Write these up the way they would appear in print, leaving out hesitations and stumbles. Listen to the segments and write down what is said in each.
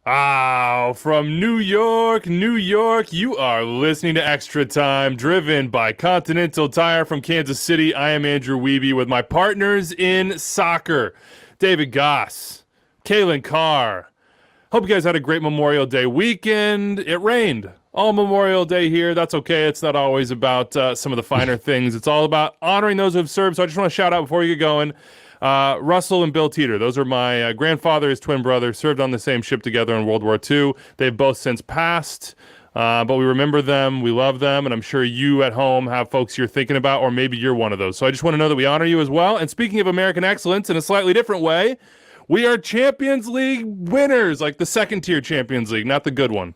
From New York, New York, you are listening to Extra Time, driven by Continental Tire from Kansas City. I am Andrew Wiebe with my partners in soccer, David Goss, Calen Clark. Hope you guys had a great Memorial Day weekend. It rained all Memorial Day here. That's okay. It's not always about some of the finer things. It's all about honoring those who have served. So I just want to shout out before you get going. Russell and Bill Teeter. Those are my grandfather, his twin brother, served on the same ship together in World War II. They've both since passed, but we remember them, we love them, and I'm sure you at home have folks you're thinking about, or maybe you're one of those. So I just want to know that we honor you as well. And speaking of American excellence in a slightly different way, we are Champions League winners, like the second-tier Champions League, not the good one.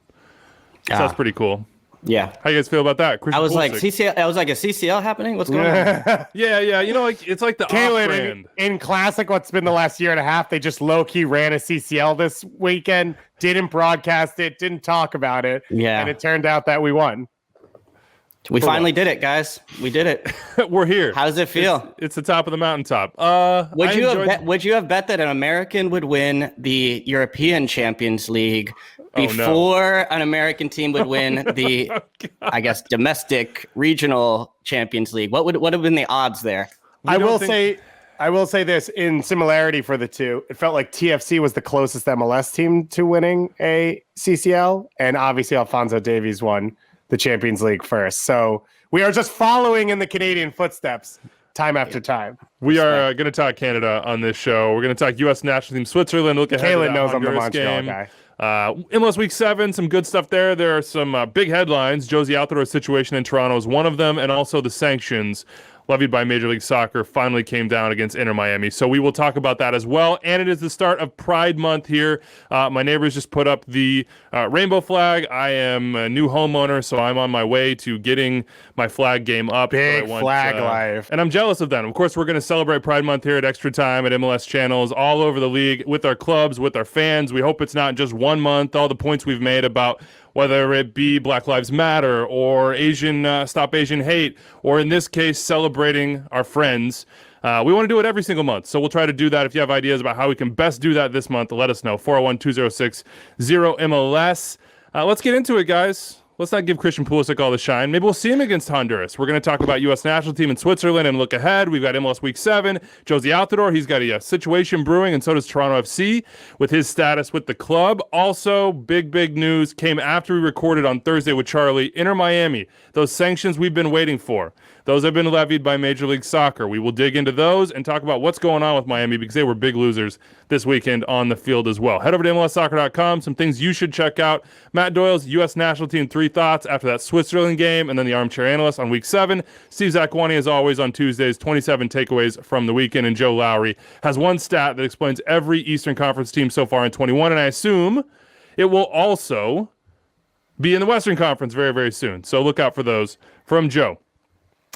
So that's pretty cool. Yeah. How you guys feel about that? I was like, CCL. I was like, a CCL happening? What's going on? Yeah. You know, like it's like the Calen in classic. What's been the last year and a half? They just low key ran a CCL this weekend. Didn't broadcast it. Didn't talk about it. Yeah. And it turned out that we won. We finally did it, guys. We did it. We're here. How does it feel? It's the top of the mountaintop. Would you have bet that an American would win the European Champions League before an American team would win the, I guess, domestic regional Champions League? What have been the odds there? I will say this in similarity for the two. It felt like TFC was the closest MLS team to winning a CCL, and obviously Alphonso Davies won the Champions League first. So we are just following in the Canadian footsteps time after time. We are going to talk Canada on this show. We're going to talk U.S. national team Switzerland. Look ahead Calen to knows Honduras I'm the Montreal game. guy. MLS Week 7, some good stuff there. There are some big headlines. Jozy Altidore situation in Toronto is one of them, and also the sanctions levied by Major League Soccer finally came down against Inter Miami. So we will talk about that as well. And it is the start of Pride Month here. My neighbors just put up the rainbow flag. I am a new homeowner, so I'm on my way to getting my flag game up. Big flag life. And I'm jealous of that. Of course, we're going to celebrate Pride Month here at Extra Time at MLS channels all over the league with our clubs, with our fans. We hope it's not just 1 month. All the points we've made about whether it be Black Lives Matter or Stop Asian Hate, or in this case, celebrating our friends. We want to do it every single month, so we'll try to do that. If you have ideas about how we can best do that this month, let us know. 401-206-0MLS. Let's get into it, guys. Let's not give Christian Pulisic all the shine. Maybe we'll see him against Honduras. We're going to talk about U.S. national team in Switzerland and look ahead. We've got MLS Week 7. Jozy Altidore, he's got a situation brewing, and so does Toronto FC with his status with the club. Also, big news came after we recorded on Thursday with Charlie. Inter Miami, those sanctions we've been waiting for. Those have been levied by Major League Soccer. We will dig into those and talk about what's going on with Miami because they were big losers this weekend on the field as well. Head over to MLSsoccer.com. Some things you should check out. Matt Doyle's U.S. national team 3 thoughts after that Switzerland game, and then the Armchair Analyst on Week 7. Steve Zakwani, as always, on Tuesdays, 27 takeaways from the weekend. And Joe Lowry has one stat that explains every Eastern Conference team so far in 21, and I assume it will also be in the Western Conference very, very soon. So look out for those from Joe.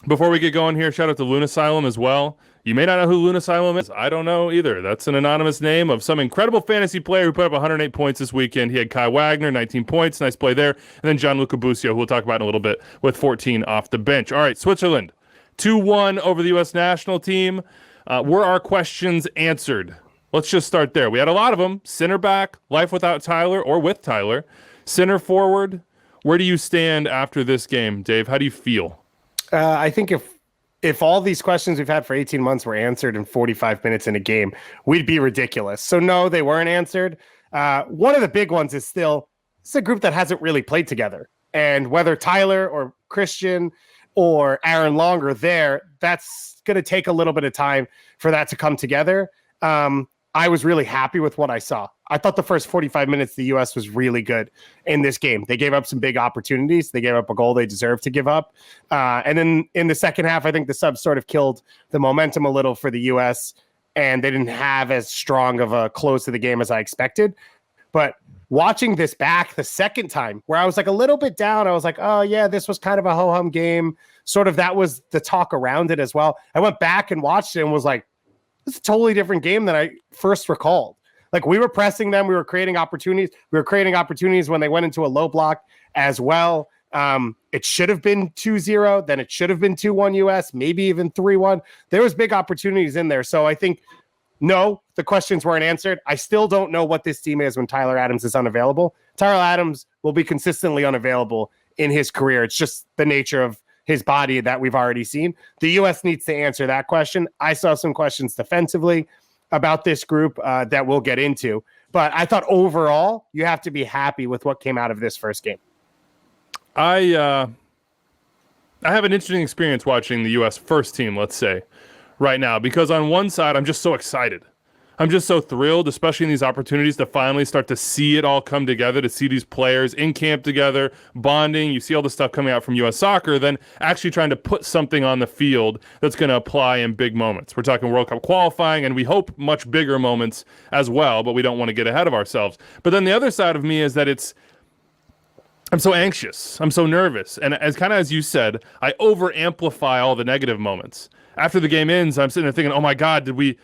Before we get going here, shout out to Luna Asylum as well. You may not know who Luna Asylum is. I don't know either. That's an anonymous name of some incredible fantasy player who put up 108 points this weekend. He had Kai Wagner, 19 points. Nice play there. And then Gianluca Busio, who we'll talk about in a little bit, with 14 off the bench. All right, Switzerland, 2-1 over the U.S. national team. Were our questions answered? Let's just start there. We had a lot of them. Center back, life without Tyler or with Tyler. Center forward, where do you stand after this game, Dave? How do you feel? I think if all these questions we've had for 18 months were answered in 45 minutes in a game, we'd be ridiculous. So no, they weren't answered. One of the big ones is still, it's a group that hasn't really played together. And whether Tyler or Christian or Aaron Long are there, that's going to take a little bit of time for that to come together. I was really happy with what I saw. I thought the first 45 minutes, the U.S. was really good in this game. They gave up some big opportunities. They gave up a goal they deserved to give up. And then in the second half, I think the subs sort of killed the momentum a little for the U.S., and they didn't have as strong of a close to the game as I expected. But watching this back the second time, where I was like a little bit down, I was like, oh, yeah, this was kind of a ho-hum game. Sort of that was the talk around it as well. I went back and watched it and was like, it's a totally different game than I first recalled. Like, we were pressing them. We were creating opportunities. We were creating opportunities when they went into a low block as well. It should have been 2-0. Then it should have been 2-1 US, maybe even 3-1. There was big opportunities in there. So I think no, the questions weren't answered. I still don't know what this team is when Tyler Adams is unavailable. Tyler Adams will be consistently unavailable in his career. It's just the nature of his body that we've already seen. The U.S. needs to answer that question. I saw some questions defensively about this group that we'll get into. But I thought overall, you have to be happy with what came out of this first game. I have an interesting experience watching the U.S. first team, let's say, right now, because on one side, I'm just so excited. I'm just so thrilled, especially in these opportunities to finally start to see it all come together, to see these players in camp together, bonding. You see all the stuff coming out from U.S. Soccer, then actually trying to put something on the field that's going to apply in big moments. We're talking World Cup qualifying, and we hope much bigger moments as well, but we don't want to get ahead of ourselves. But then the other side of me is that I'm so anxious. I'm so nervous. And as you said, I over-amplify all the negative moments. After the game ends, I'm sitting there thinking, oh my God, did we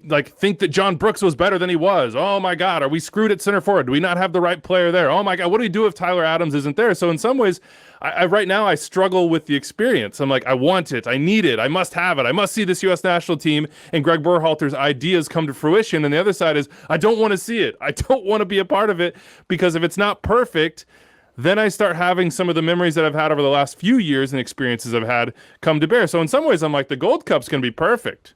like think that John Brooks was better than he was? Oh my God, are we screwed at center forward? Do we not have the right player there? Oh my God, what do we do if Tyler Adams isn't there? So in some ways, I right now I struggle with the experience. I'm like, I want it, I need it, I must have it, I must see this U.S. national team and Greg Berhalter's ideas come to fruition. And the other side is, I don't want to see it. I don't want to be a part of it, because if it's not perfect, then I start having some of the memories that I've had over the last few years and experiences I've had come to bear. So in some ways, I'm like, the Gold Cup's going to be perfect.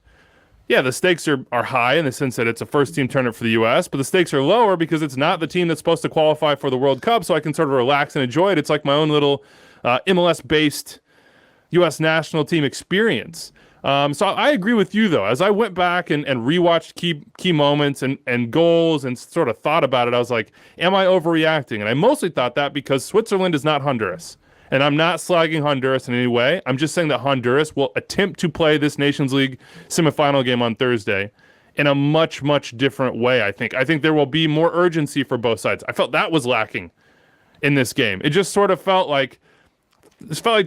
Yeah, the stakes are high in the sense that it's a first-team tournament for the U.S., but the stakes are lower because it's not the team that's supposed to qualify for the World Cup, so I can sort of relax and enjoy it. It's like my own little MLS-based U.S. national team experience. So I agree with you, though. As I went back and rewatched key moments and goals and sort of thought about it, I was like, am I overreacting? And I mostly thought that because Switzerland is not Honduras. And I'm not slagging Honduras in any way. I'm just saying that Honduras will attempt to play this Nations League semifinal game on Thursday in a much, much different way, I think. I think there will be more urgency for both sides. I felt that was lacking in this game. It just sort of felt like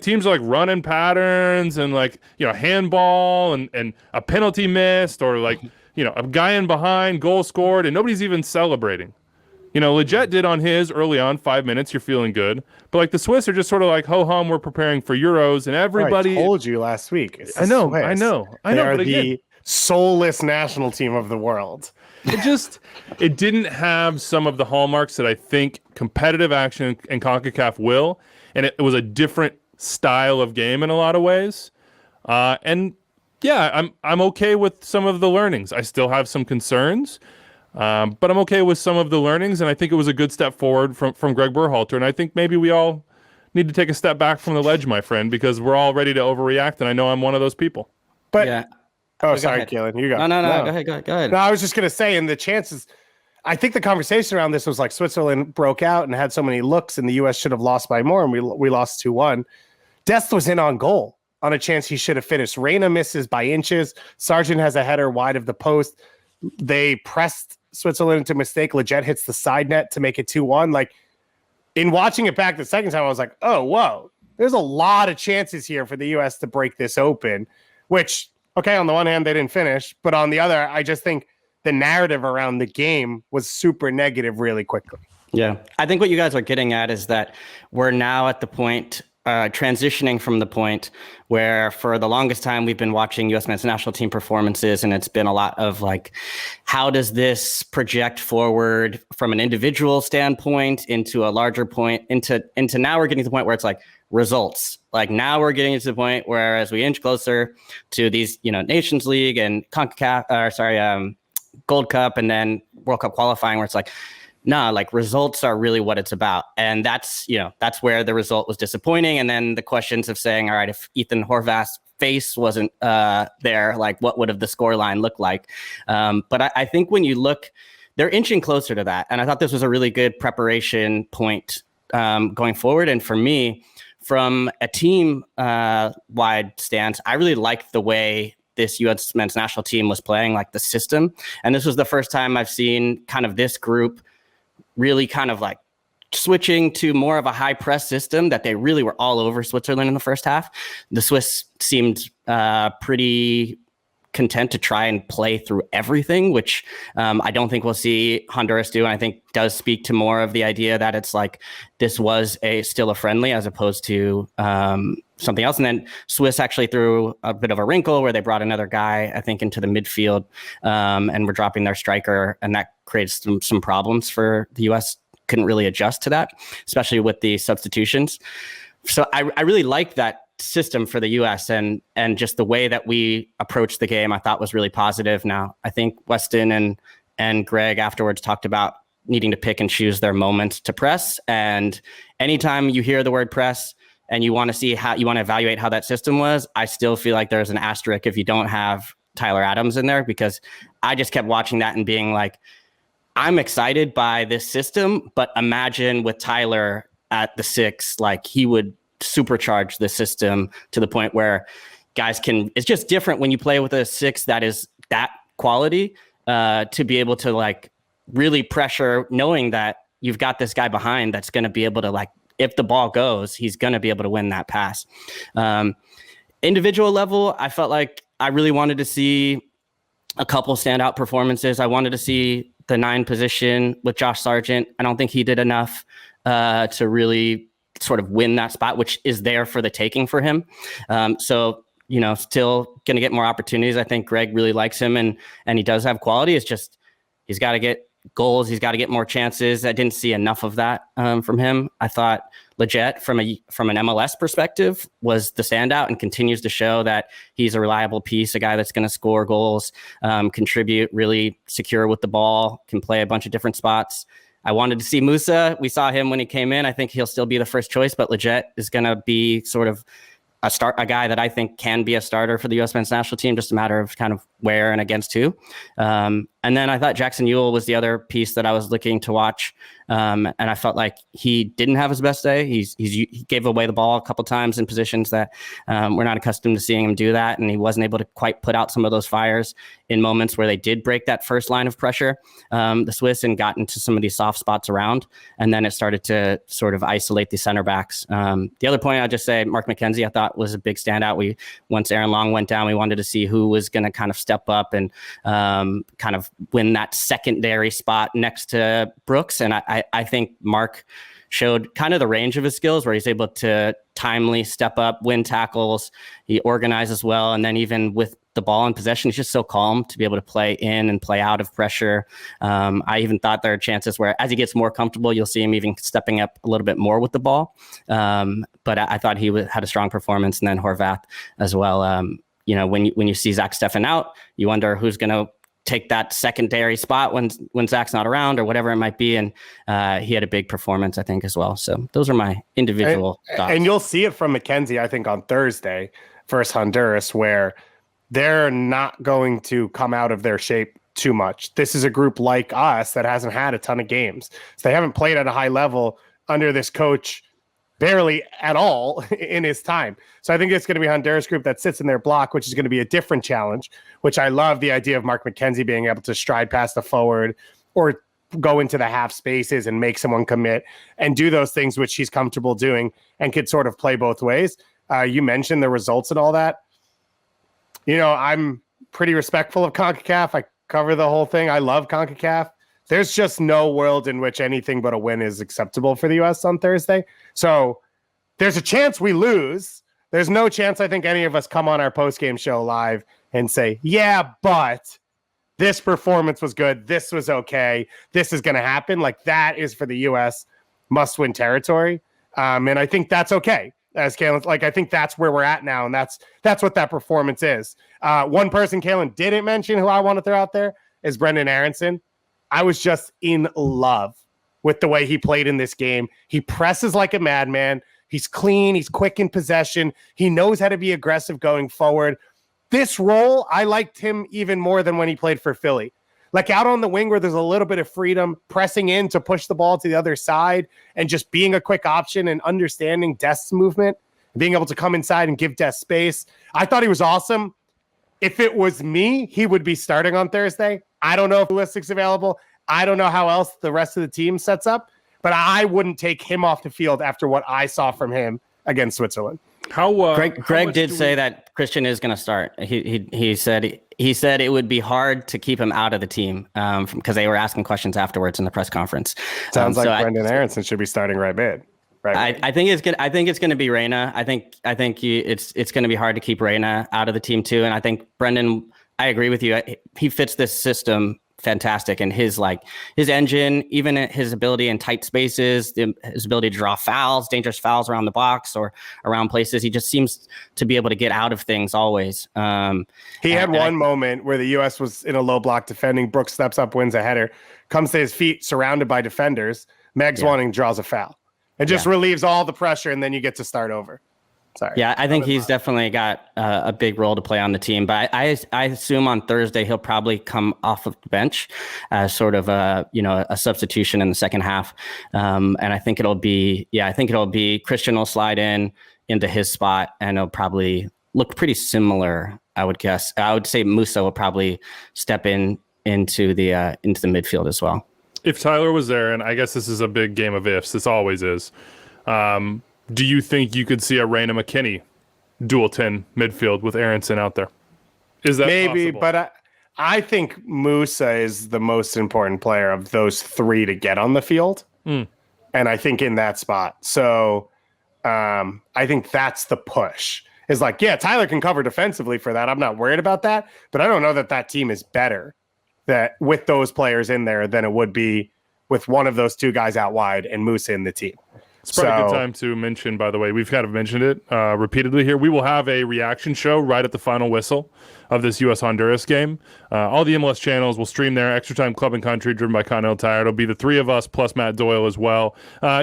teams are like running patterns and like, handball and a penalty missed, or like, a guy in behind, goal scored, and nobody's even celebrating. Leggett did on his early on, 5 minutes, you're feeling good. But like the Swiss are just sort of like, ho-hum, we're preparing for Euros, and everybody... I told you last week. I know. They are the soulless national team of the world. It didn't have some of the hallmarks that I think competitive action and Concacaf will. And it was a different style of game in a lot of ways. And yeah, I'm okay with some of the learnings. I still have some concerns, but I'm okay with some of the learnings. And I think it was a good step forward from Greg Berhalter. And I think maybe we all need to take a step back from the ledge, my friend, because we're all ready to overreact. And I know I'm one of those people. But yeah. Oh, sorry, Calen. You go. No. Go ahead. No, I was just going to say, and the chances... I think the conversation around this was like Switzerland broke out and had so many looks, and the U.S. should have lost by more, and we lost 2-1. Dest was in on goal on a chance he should have finished. Reyna misses by inches. Sargent has a header wide of the post. They pressed Switzerland into mistake. Leggett hits the side net to make it 2-1. Like, in watching it back the second time, I was like, oh, whoa. There's a lot of chances here for the U.S. to break this open, which, okay, on the one hand, they didn't finish, but on the other, I just think the narrative around the game was super negative really quickly. Yeah. I think what you guys are getting at is that we're now at the point, transitioning from the point where for the longest time we've been watching U.S. men's national team performances, and it's been a lot of like, how does this project forward from an individual standpoint into a larger point, into now we're getting to the point where it's like results. Like now we're getting to the point where as we inch closer to these, Nations League and Concacaf, Gold Cup and then World Cup qualifying, where it's like, nah, like results are really what it's about. And that's where the result was disappointing. And then the questions of saying, all right, if Ethan Horvath's face wasn't there, like what would have the scoreline looked like? But I think when you look, they're inching closer to that. And I thought this was a really good preparation point going forward. And for me, from a team wide stance, I really liked the way this U.S. men's national team was playing, like the system. And this was the first time I've seen kind of this group really kind of like switching to more of a high press system, that they really were all over Switzerland in the first half. The Swiss seemed pretty content to try and play through everything, which I don't think we'll see Honduras do. And I think does speak to more of the idea that it's like, this was still a friendly as opposed to something else. And then Swiss actually threw a bit of a wrinkle where they brought another guy, I think, into the midfield, and were dropping their striker, and that creates some problems for the U.S. Couldn't really adjust to that, especially with the substitutions. So I really like that system for the U.S. and just the way that we approached the game, I thought was really positive. Now, I think Weston and Greg afterwards talked about needing to pick and choose their moments to press. And anytime you hear the word press and you want to see how you want to evaluate how that system was, I still feel like there's an asterisk if you don't have Tyler Adams in there, because I just kept watching that and being like, I'm excited by this system, but imagine with Tyler at the 6, like he would supercharge the system to the point where guys can, it's just different when you play with a 6 that is that quality, to be able to like really pressure, knowing that you've got this guy behind that's going to be able to, like, if the ball goes, he's going to be able to win that pass. Individual level, I felt like I really wanted to see a couple standout performances. I wanted to see the 9 position with Josh Sargent. I don't think he did enough to really sort of win that spot, which is there for the taking for him. So, you know, still going to get more opportunities. I think Greg really likes him, and he does have quality. It's just, he's got to get goals. He's got to get more chances. I didn't see enough of that from him. I thought Lletget, from an MLS perspective, was the standout and continues to show that he's a reliable piece, a guy that's going to score goals, contribute, really secure with the ball, can play a bunch of different spots. I wanted to see Musa. We saw him when he came in. I think he'll still be the first choice, but Lletget is going to be sort of a guy that I think can be a starter for the U.S. men's national team, just a matter of kind of where and against who. And then I thought Jackson Ewell was the other piece that I was looking to watch. And I felt like he didn't have his best day. He gave away the ball a couple times in positions that we're not accustomed to seeing him do that. And he wasn't able to quite put out some of those fires in moments where they did break that first line of pressure, the Swiss, and got into some of these soft spots around. And then it started to sort of isolate the center backs. The other point I'll just say, Mark McKenzie, I thought was a big standout. Once Aaron Long went down, we wanted to see who was going to kind of step up and kind of win that secondary spot next to Brooks. And I think Mark showed kind of the range of his skills, where he's able to timely step up, win tackles. He organizes well. And then even with the ball in possession, he's just so calm to be able to play in and play out of pressure. I even thought there are chances where, as he gets more comfortable, you'll see him even stepping up a little bit more with the ball. But I thought he had a strong performance. And then Horvath as well. You know, when you see Zach Steffen out, you wonder who's going to take that secondary spot when Zach's not around or whatever it might be. And he had a big performance, I think, as well. So those are my individual thoughts. And you'll see it from McKenzie, I think, on Thursday versus Honduras, where they're not going to come out of their shape too much. This is a group like us that hasn't had a ton of games. So they haven't played at a high level under this coach barely at all in his time. So I think it's going to be a Honduras group that sits in their block, which is going to be a different challenge, which I love the idea of Mark McKenzie being able to stride past the forward or go into the half spaces and make someone commit and do those things which he's comfortable doing and could sort of play both ways. You mentioned the results and all that. You know, I'm pretty respectful of Concacaf. I cover the whole thing. I love Concacaf. There's just no world in which anything but a win is acceptable for the U.S. on Thursday. So there's a chance we lose. There's no chance I think any of us come on our post-game show live and say, yeah, but this performance was good. This was okay. This is going to happen. Like, that is for the U.S. must-win territory. And I think that's okay. As Calen, like, I think that's where we're at now, and that's what that performance is. One person Calen didn't mention who I want to throw out there is Brendan Aronson. I was just in love with the way he played in this game. He presses like a madman. He's clean. He's quick in possession. He knows how to be aggressive going forward. This role, I liked him even more than when he played for Philly. Like, out on the wing where there's a little bit of freedom, pressing in to push the ball to the other side and just being a quick option and understanding Dest's movement, being able to come inside and give Dest space. I thought he was awesome. If it was me, he would be starting on Thursday. I don't know if Pulisic's available. I don't know how else the rest of the team sets up, but I wouldn't take him off the field after what I saw from him against Switzerland. Greg did say that Christian is going to start. He said it would be hard to keep him out of the team because they were asking questions afterwards in the press conference. Sounds like Brendan Aronson should be starting right mid. Right. I think it's gonna be Reyna. I think it's gonna be hard to keep Reyna out of the team too. And I think Brendan, I agree with you. He fits this system fantastic, and his engine, even his ability in tight spaces, his ability to draw fouls, dangerous fouls around the box or around places. He just seems to be able to get out of things always. He had one moment where the U.S. was in a low block defending. Brooks steps up, wins a header, comes to his feet, surrounded by defenders. Megs wanting, draws a foul. It just relieves all the pressure, and then you get to start over. Sorry. Yeah, I think he's definitely got a big role to play on the team. But I assume on Thursday he'll probably come off of the bench as sort of a substitution in the second half. And I think it'll be Christian will slide into his spot, and it'll probably look pretty similar, I would guess. I would say Musa will probably step into the midfield as well. If Tyler was there, and I guess this is a big game of ifs, this always is. Do you think you could see a Reyna McKinney dual 10 midfield with Aronson out there? Is that maybe possible? But I think Musa is the most important player of those three to get on the field. And I think in that spot. So I think that's the push. Is like, yeah, Tyler can cover defensively for that. I'm not worried about that. But I don't know that team is better that with those players in there than it would be with one of those two guys out wide and Musa in the team. It's probably a good time to mention, by the way, we've kind of mentioned it repeatedly here. We will have a reaction show right at the final whistle of this U.S.-Honduras game. All the MLS channels will stream there. Extra Time Club and Country, driven by Continental Tire. It'll be the three of us plus Matt Doyle as well.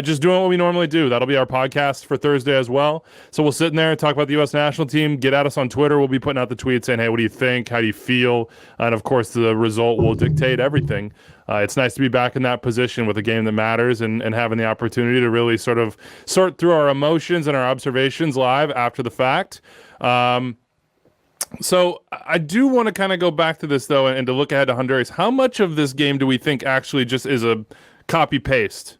Just doing what we normally do. That'll be our podcast for Thursday as well. So we'll sit in there and talk about the U.S. national team. Get at us on Twitter. We'll be putting out the tweets saying, hey, what do you think? How do you feel? And, of course, the result will dictate everything. It's nice to be back in that position with a game that matters and having the opportunity to really sort of sort through our emotions and our observations live after the fact. So I do want to kind of go back to this, though, and to look ahead to Honduras. How much of this game do we think actually just is a copy-paste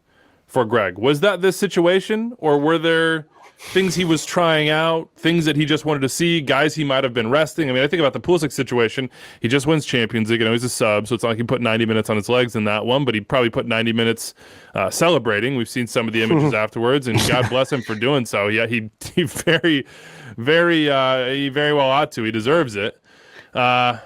for Greg? Was that this situation, or were there things he was trying out, things that he just wanted to see, guys he might have been resting? I mean, I think about the Pulisic situation. He just wins Champions League. He's a sub, so it's not like he put 90 minutes on his legs in that one, but he probably put 90 minutes celebrating. We've seen some of the images afterwards, and God bless him for doing so. Yeah, he very well ought to. He deserves it. Yeah,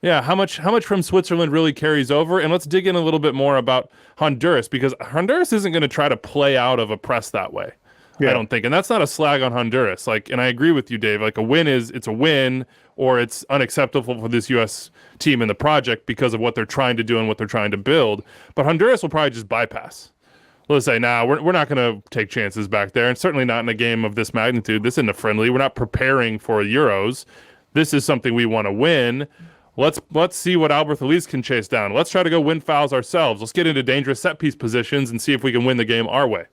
how much from Switzerland really carries over? And let's dig in a little bit more about Honduras, because Honduras isn't going to try to play out of a press that way. Yeah. I don't think. And that's not a slag on Honduras. And I agree with you, Dave. A win it's a win, or it's unacceptable for this U.S. team in the project because of what they're trying to do and what they're trying to build. But Honduras will probably just bypass. Let's say, we're not going to take chances back there, and certainly not in a game of this magnitude. This isn't a friendly. We're not preparing for Euros. This is something we want to win. Let's see what Albert Elise can chase down. Let's try to go win fouls ourselves. Let's get into dangerous set-piece positions and see if we can win the game our way.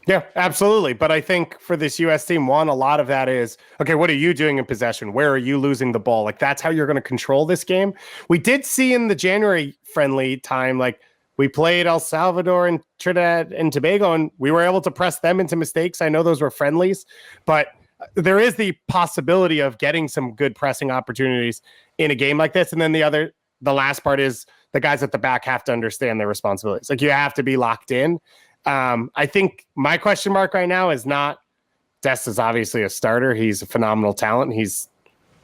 Yeah, absolutely. But I think for this U.S. team, a lot of that is, okay, what are you doing in possession? Where are you losing the ball? That's how you're going to control this game. We did see in the January friendly time, we played El Salvador and Trinidad and Tobago, and we were able to press them into mistakes. I know those were friendlies, but there is the possibility of getting some good pressing opportunities in a game like this. And then the last part is the guys at the back have to understand their responsibilities. You have to be locked in. I think my question mark right now is not Dest is obviously a starter. He's a phenomenal talent. He's,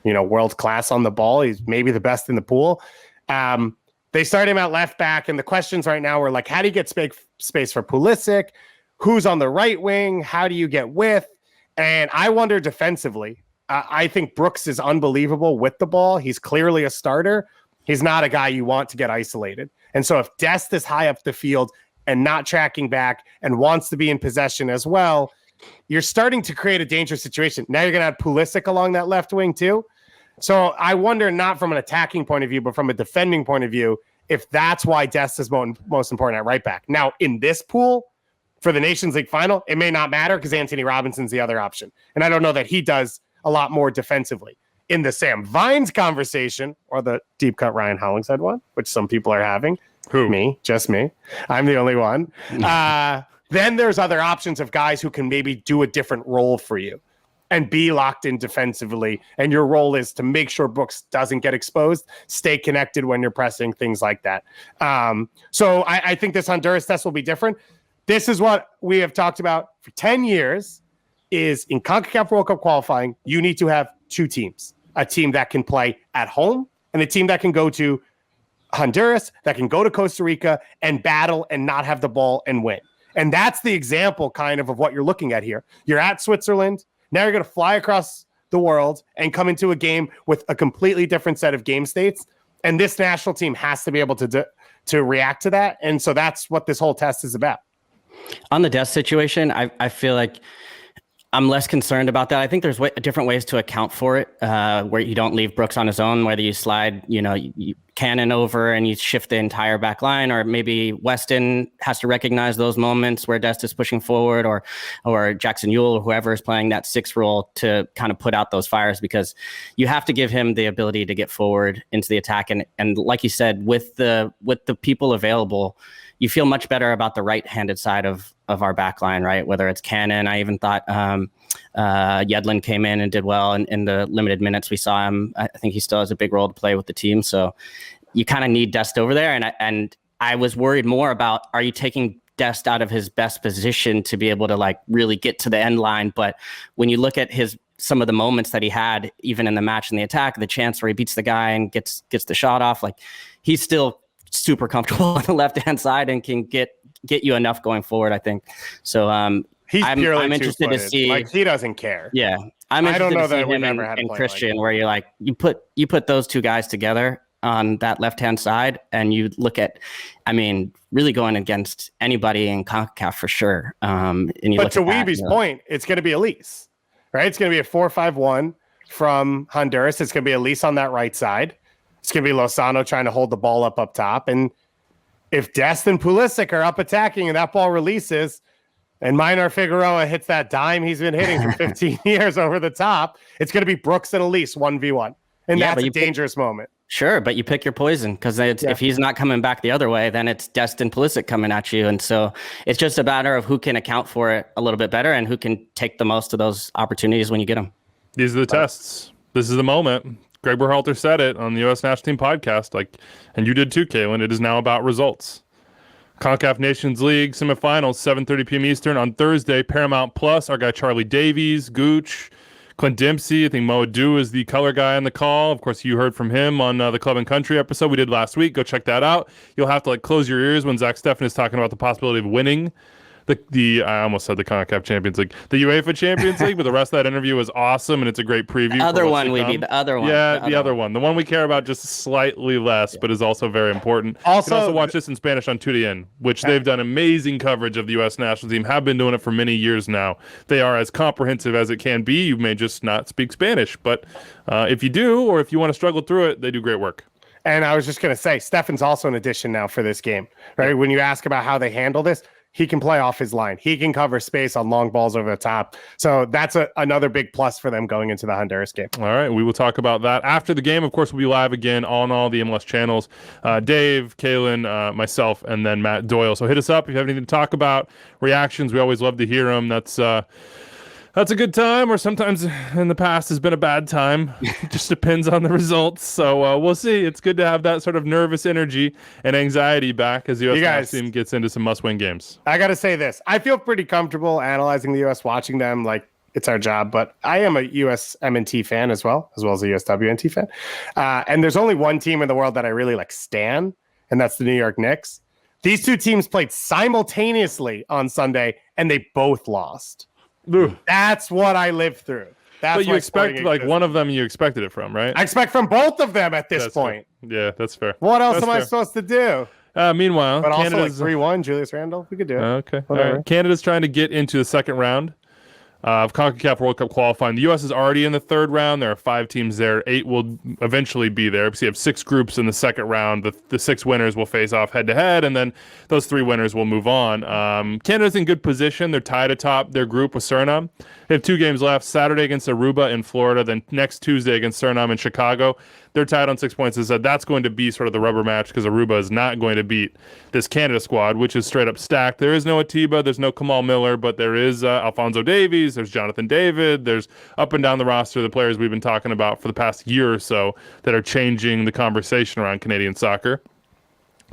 world class on the ball. He's maybe the best in the pool. They started him at left back, and the questions right now were how do you get space for Pulisic? Who's on the right wing? How do you get width? And I wonder defensively. I think Brooks is unbelievable with the ball. He's clearly a starter. He's not a guy you want to get isolated. And so if Dest is high up the field and not tracking back and wants to be in possession as well, you're starting to create a dangerous situation. Now you're going to have Pulisic along that left wing too. So I wonder, not from an attacking point of view, but from a defending point of view, if that's why Dest is most important at right back. Now, in this pool, for the Nations League final, it may not matter because Anthony Robinson's the other option. And I don't know that he does a lot more defensively. In the Sam Vines conversation, or the deep cut Ryan Hollingshead one, which some people are having. Who? Me, just me. I'm the only one. Then there's other options of guys who can maybe do a different role for you and be locked in defensively. And your role is to make sure Brooks doesn't get exposed, stay connected when you're pressing, things like that. So I think this Honduras test will be different. This is what we have talked about for 10 years is in CONCACAF World Cup qualifying, you need to have two teams, a team that can play at home and a team that can go to Honduras, that can go to Costa Rica and battle and not have the ball and win. And that's the example kind of what you're looking at here. You're at Switzerland. Now you're going to fly across the world and come into a game with a completely different set of game states. And this national team has to be able to react to that. And so that's what this whole test is about. On the Dest situation, I feel like I'm less concerned about that. I think there's different ways to account for it, where you don't leave Brooks on his own, whether you slide, you Cannon over and you shift the entire back line, or maybe Weston has to recognize those moments where Dest is pushing forward, or Jackson Ewell or whoever is playing that 6 role to kind of put out those fires, because you have to give him the ability to get forward into the attack. And like you said, with the people available, you feel much better about the right-handed side of our back line, right? Whether it's Cannon, I even thought Yedlin came in and did well in the limited minutes we saw him. I think he still has a big role to play with the team. So you kind of need Dest over there. And I was worried more about, are you taking Dest out of his best position to be able to like really get to the end line? But when you look at some of the moments that he had, even in the match in the attack, the chance where he beats the guy and gets the shot off, like he's still super comfortable on the left-hand side and can get you enough going forward, I think. So I'm interested to see. Like, he doesn't care. Yeah. I don't know that we've ever had and Christian, like, where you're like, you put those two guys together on that left-hand side and you look at, really going against anybody in CONCACAF for sure. But to Weeby's point, it's going to be Elise, right? It's going to be a 4-5-1 from Honduras. It's going to be Elise on that right side. It's going to be Lozano trying to hold the ball up top. And if Dest and Pulisic are up attacking and that ball releases and Minor Figueroa hits that dime he's been hitting for 15 years over the top, it's going to be Brooks and Elise 1v1. And that's a dangerous moment. Sure, but you pick your poison, because if he's not coming back the other way, then it's Dest and Pulisic coming at you. And so it's just a matter of who can account for it a little bit better and who can take the most of those opportunities when you get them. These are the tests. This is the moment. Greg Berhalter said it on the U.S. National Team podcast, and you did too, Calen. It is now about results. CONCACAF Nations League semifinals, 7:30 p.m. Eastern on Thursday. Paramount Plus, our guy Charlie Davies, Gooch, Clint Dempsey. I think Mo Adu is the color guy on the call. Of course, you heard from him on the Club and Country episode we did last week. Go check that out. You'll have to close your ears when Zach Steffen is talking about the possibility of winning I almost said the CONCACAF Champions League, the UEFA Champions League, but the rest of that interview was awesome, and it's a great preview. The other one. Yeah, the other one. The one we care about just slightly less, but is also very important. You can also watch this in Spanish on TUDN, which they've done amazing coverage of the U.S. national team, have been doing it for many years now. They are as comprehensive as it can be. You may just not speak Spanish, but if you do, or if you want to struggle through it, they do great work. And I was just going to say, Steffen's also an addition now for this game, right? When you ask about how they handle this, he can play off his line. He can cover space on long balls over the top. So that's another big plus for them going into the Honduras game. All right. We will talk about that after the game. Of course, we'll be live again on all the MLS channels. Dave, Calen, myself, and then Matt Doyle. So hit us up if you have anything to talk about. Reactions, we always love to hear them. That's a good time, or sometimes in the past has been a bad time. It just depends on the results. So we'll see. It's good to have that sort of nervous energy and anxiety back as the U.S. team gets into some must-win games. I got to say this. I feel pretty comfortable analyzing the U.S., watching them like it's our job, but I am a USMNT fan as well as a USWNT fan. And there's only one team in the world that I really stan, and that's the New York Knicks. These two teams played simultaneously on Sunday, and they both lost. Ugh. That's what I lived through. But you expect one of them you expected it from, right? I expect from both of them at this point. Fair. Yeah, that's fair. What else am I supposed to do? Meanwhile, but Canada's also 3-1, Julius Randle. We could do it. Okay. All right. Canada's trying to get into the second round of CONCACAF World Cup qualifying. The U.S. is already in the third round. There are 5 teams there. 8 will eventually be there. So you have 6 groups in the second round. The 6 winners will face off head-to-head, and then those 3 winners will move on. Canada's in good position. They're tied atop their group with Suriname. They have 2 games left, Saturday against Aruba in Florida, then next Tuesday against Suriname in Chicago. They're tied on 6 points. They said that's going to be sort of the rubber match because Aruba is not going to beat this Canada squad, which is straight up stacked. There is no Atiba, there's no Kamal Miller, but there is Alphonso Davies, there's Jonathan David, there's up and down the roster the players we've been talking about for the past year or so that are changing the conversation around Canadian soccer.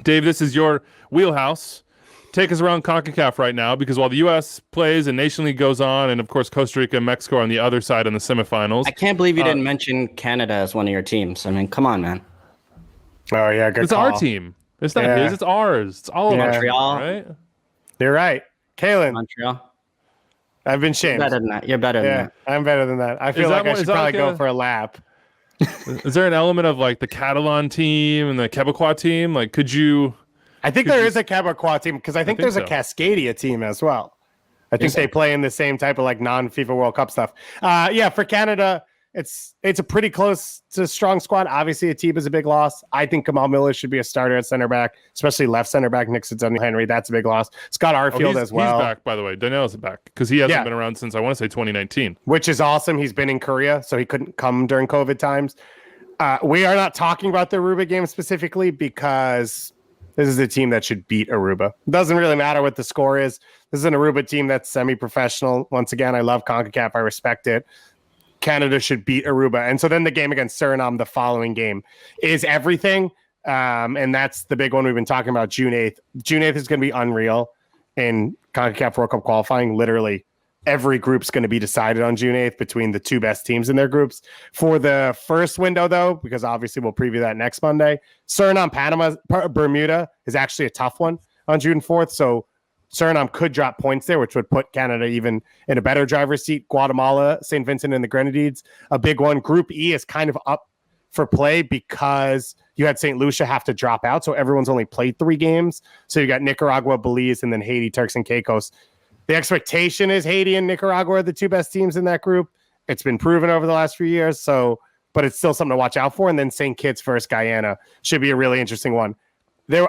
Dave, this is your wheelhouse. take us around CONCACAF right now, because while the U.S. plays and Nation League goes on, and of course Costa Rica and Mexico are on the other side in the semifinals. I can't believe you didn't mention Canada as one of your teams. I mean, come on, man. Oh yeah, good It's call. our team. It's not his. It's ours. It's all of Montreal, right? You're right, Calen. Montreal. I've been shamed. You're better than that. You're better than that. I'm better than that. I feel like I should probably go for a lap. Is there an element of like the Catalan team and the Quebecois team? Like, could you? I think there is a Quebecois team because I think there's a Cascadia team as well. I think they play in the same type of like non-FIFA World Cup stuff. For Canada, it's a pretty close to strong squad. Obviously, Atiba's a big loss. I think Kamal Miller should be a starter at center back, especially left center back next to Daniel Henry. That's a big loss. Scott Arfield as well. He's back, by the way. Daniel's back because he hasn't been around since I want to say 2019, which is awesome. He's been in Korea, so he couldn't come during COVID times. We are not talking about the Aruba game specifically because this is a team that should beat Aruba. It doesn't really matter what the score is. This is an Aruba team that's semi-professional. Once again, I love CONCACAF. I respect it. Canada should beat Aruba. And so then the game against Suriname, the following game, is everything. And that's the big one we've been talking about, June 8th. June 8th is going to be unreal in CONCACAF World Cup qualifying. Literally every group's going to be decided on June 8th between the two best teams in their groups. For the first window, though, because obviously we'll preview that next Monday, Suriname, Panama, Bermuda is actually a tough one on June 4th. So Suriname could drop points there, which would put Canada even in a better driver's seat. Guatemala, St. Vincent and the Grenadines, a big one. Group E is kind of up for play because you had St. Lucia have to drop out. So everyone's only played 3 games. So you got Nicaragua, Belize, and then Haiti, Turks and Caicos. The expectation is Haiti and Nicaragua are the 2 best teams in that group. It's been proven over the last few years. But it's still something to watch out for. And then St. Kitts versus Guyana should be a really interesting one.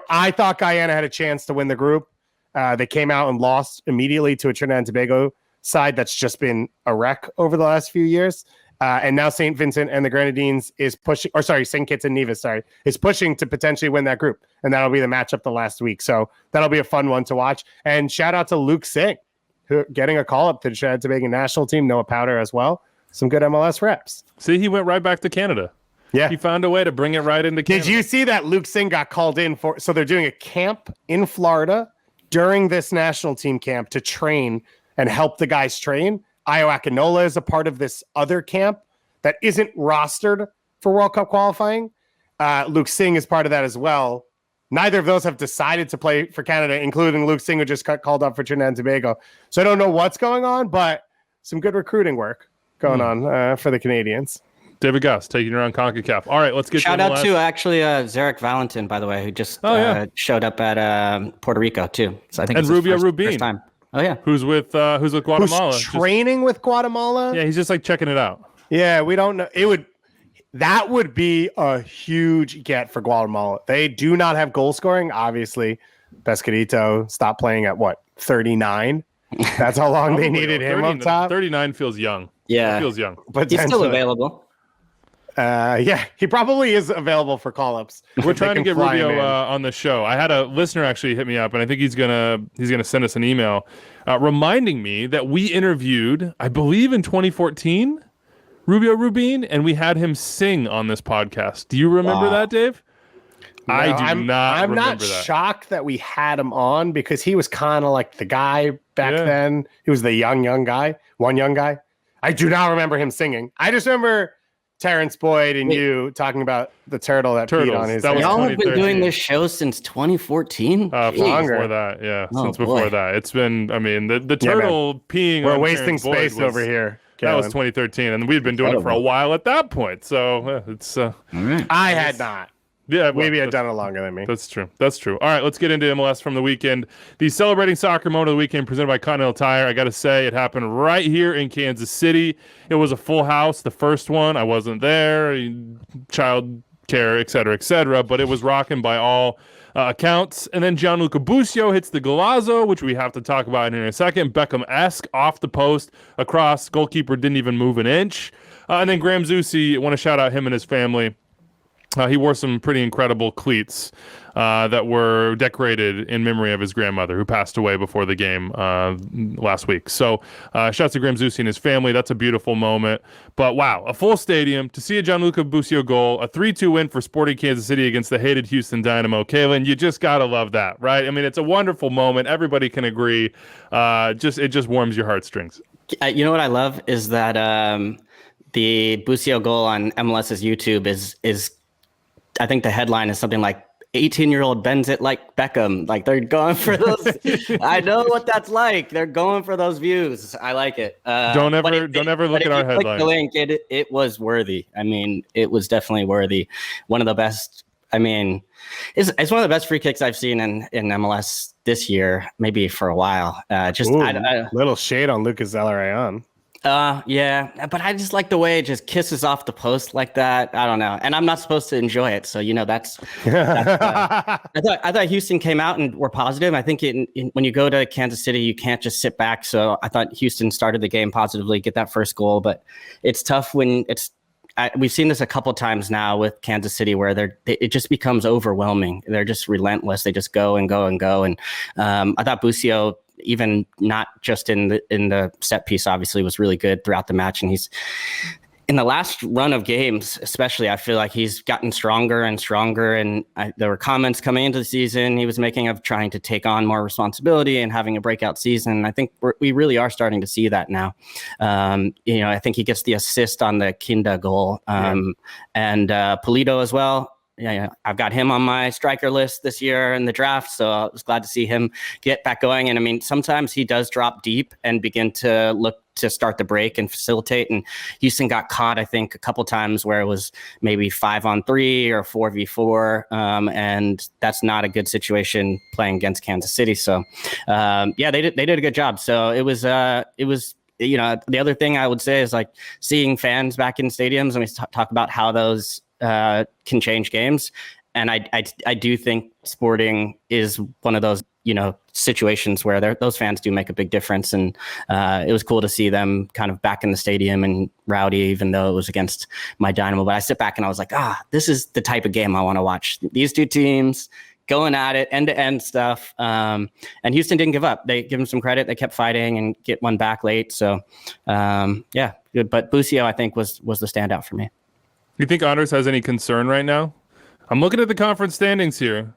I thought Guyana had a chance to win the group. They came out and lost immediately to a Trinidad and Tobago side that's just been a wreck over the last few years. And now St. Vincent and the Grenadines is pushing, St. Kitts and Nevis, is pushing to potentially win that group. And that'll be the matchup the last week. So that'll be a fun one to watch. And shout out to Luke Singh, who getting a call up to the Trinidad and Tobago national team, Noah Powder as well. Some good MLS reps. See, he went right back to Canada. Yeah. He found a way to bring it right into Canada. Did you see that Luke Singh got called in for, so they're doing a camp in Florida during this national team camp to train and help the guys train. Ayo Akinola is a part of this other camp that isn't rostered for World Cup qualifying. Luke Singh is part of that as well. Neither of those have decided to play for Canada, including Luke Singh, who just got called up for Trinidad and Tobago. So I don't know what's going on, but some good recruiting work going on for the Canadians. David Gus taking around CONCACAF. All right, let's get shout out to actually Zarek Valentin, by the way, who just showed up at Puerto Rico too. So I think and it's Rubio first Rubin. Time. Oh yeah, who's with Guatemala? Who's training with Guatemala? Yeah, he's just like checking it out. Yeah, we don't know. That would be a huge get for Guatemala. They do not have goal scoring. Obviously, Pescadito stopped playing at 39. That's how long they needed him up top. 39 feels young. Yeah, it feels young. But he's still available. He probably is available for call-ups. We're trying to get Rubio on the show. I had a listener actually hit me up, and I think he's gonna send us an email reminding me that we interviewed, I believe in 2014, Rubio Rubin, and we had him sing on this podcast. Do you remember that, Dave? No, I'm not shocked that we had him on because he was kind of like the guy back then. He was the young guy, one young guy. I do not remember him singing. I just remember Terrence Boyd and you talking about the turtle that peed on his. Y'all have been doing this show since 2014. Before that, yeah, since before that, it's been. I mean, the turtle peeing. We're wasting space over here. That was 2013, and we'd been doing it for a while at that point. So it's. I had not. Yeah, well, maybe I'd done it longer than me. That's true. All right, let's get into MLS from the weekend. The celebrating soccer moment of the weekend presented by Continental Tire. I got to say, it happened right here in Kansas City. It was a full house, the first one. I wasn't there, child care, et cetera, but it was rocking by all accounts. And then Gianluca Busio hits the golazo, which we have to talk about in a second. Beckham-esque off the post, across. Goalkeeper didn't even move an inch. And then Graham Zusi, I want to shout out him and his family. He wore some pretty incredible cleats that were decorated in memory of his grandmother, who passed away before the game last week. So shouts to Graham Zusi and his family. That's a beautiful moment. But wow, a full stadium to see a Gianluca Busio goal, a 3-2 win for Sporting Kansas City against the hated Houston Dynamo. Calen, you just got to love that, right? I mean, it's a wonderful moment. Everybody can agree. It just warms your heartstrings. You know what I love is that the Busio goal on MLS's YouTube is I think the headline is something like 18-year-old bends it like Beckham. Like they're going for those. I know what that's like. They're going for those views. I like it. Don't ever look at our headline. The link, it was worthy. I mean, it was definitely worthy. One of the best. I mean, it's one of the best free kicks I've seen in MLS this year, maybe for a while. Little shade on Lucas Zelarayan. Yeah, but I just like the way it just kisses off the post like that. I don't know, and I'm not supposed to enjoy it, so that's I thought Houston came out and were positive. I think when you go to Kansas City, you can't just sit back. So I thought Houston started the game positively, get that first goal, but it's tough when we've seen this a couple times now with Kansas City where it just becomes overwhelming. They're just relentless. They just go and go and go. And I thought Busio, even not just in the set piece, obviously was really good throughout the match. And he's in the last run of games, especially, I feel like he's gotten stronger and stronger. And there were comments coming into the season he was making of trying to take on more responsibility and having a breakout season. I think we really are starting to see that now. I think he gets the assist on the Kinda goal, and Polito as well. Yeah, I've got him on my striker list this year in the draft, so I was glad to see him get back going. And I mean, sometimes he does drop deep and begin to look to start the break and facilitate. And Houston got caught, I think, a couple times where it was maybe 5-on-3 or 4v4, and that's not a good situation playing against Kansas City. So, they did a good job. So it was. The other thing I would say is like seeing fans back in stadiums, and we talk about how those can change games. And I do think Sporting is one of those, situations where those fans do make a big difference. And it was cool to see them kind of back in the stadium and rowdy, even though it was against my Dynamo. But I sit back and I was like, this is the type of game I want to watch. These two teams going at it, end-to-end stuff. And Houston didn't give up. They give them some credit. They kept fighting and get one back late. So, good. But Busio, I think, was the standout for me. You think Honduras has any concern right now? I'm looking at the conference standings here.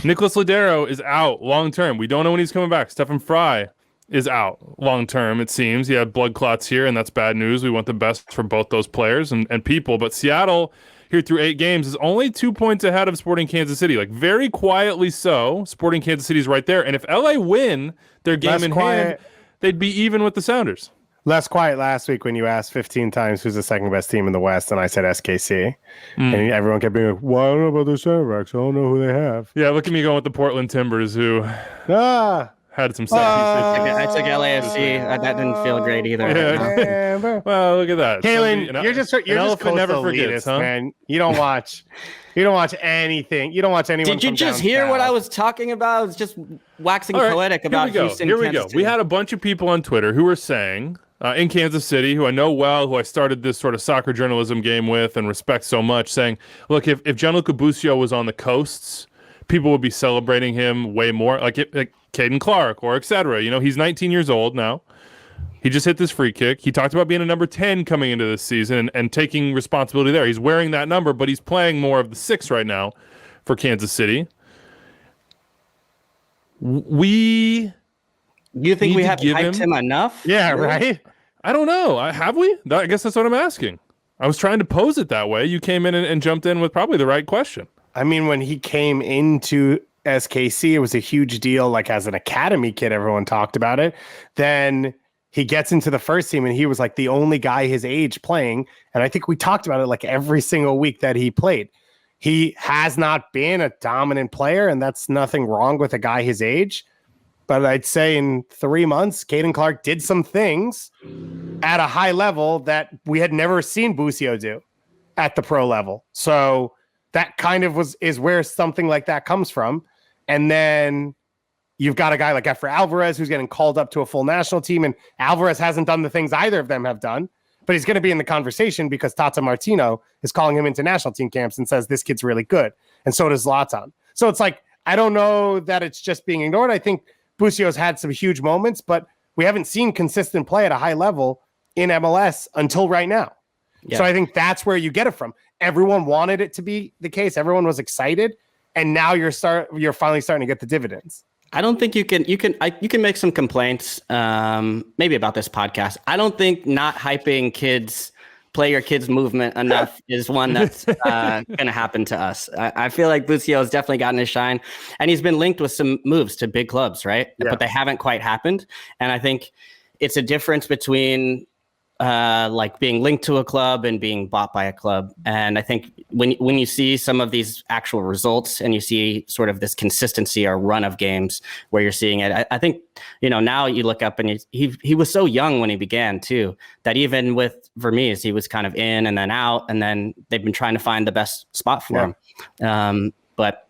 Nicolas Lodeiro is out long-term. We don't know when he's coming back. Stefan Fry is out long-term, it seems. He had blood clots here, and that's bad news. We want the best for both those players and people. But Seattle, here through 8 games, is only 2 points ahead of Sporting Kansas City. Like, very quietly so, Sporting Kansas City is right there. And if LA win their game hand, they'd be even with the Sounders. Less quiet last week when you asked 15 times who's the second best team in the West, and I said SKC. And everyone kept being like, well, I don't know about the centerbacks. I don't know who they have. Yeah, look at me going with the Portland Timbers, who had some set I took LAFC. That didn't feel great either. Yeah. Well, look at that. Calen, you're just never forgets, huh? Man. You don't watch anything. You don't watch anyone. Did you just hear south. what I was talking about? I was just waxing poetic about Houston. Here we go. We had a bunch of people on Twitter who were saying, in Kansas City, who I know well, who I started this sort of soccer journalism game with and respect so much, saying, look, if Gianluca Busio was on the coasts, people would be celebrating him way more, like Caden Clark or et cetera. He's 19 years old now. He just hit this free kick. He talked about being a number 10 coming into this season and taking responsibility there. He's wearing that number, but he's playing more of the 6 right now for Kansas City. You think we have hyped him enough? Yeah, right? I don't know. Have we? I guess that's what I'm asking. I was trying to pose it that way. You came in and jumped in with probably the right question. I mean, when he came into SKC, it was a huge deal. Like as an academy kid, everyone talked about it. Then he gets into the first team and he was like the only guy his age playing. And I think we talked about it like every single week that he played. He has not been a dominant player, and that's nothing wrong with a guy his age. But I'd say in 3 months, Caden Clark did some things at a high level that we had never seen Busio do at the pro level. So that kind of is where something like that comes from. And then you've got a guy like Efra Alvarez who's getting called up to a full national team, and Alvarez hasn't done the things either of them have done. but he's going to be in the conversation because Tata Martino is calling him into national team camps and says this kid's really good. And so does Zlatan. So it's like, I don't know that it's just being ignored. I think Busio's had some huge moments, but we haven't seen consistent play at a high level in MLS until right now. Yeah. So I think that's where you get it from. Everyone wanted it to be the case. Everyone was excited. And now you're finally starting to get the dividends. I don't think you can make some complaints, maybe about this podcast. I don't think not hyping play your kids movement enough is one that's going to happen to us. I feel like Busio has definitely gotten his shine, and he's been linked with some moves to big clubs, right? Yeah. But they haven't quite happened. And I think it's a difference between like being linked to a club and being bought by a club. And I think when you see some of these actual results and you see sort of this consistency or run of games where you're seeing it, I think, now you look up and he was so young when he began too, that even with Vermees, he was kind of in and then out, and then they've been trying to find the best spot for him. But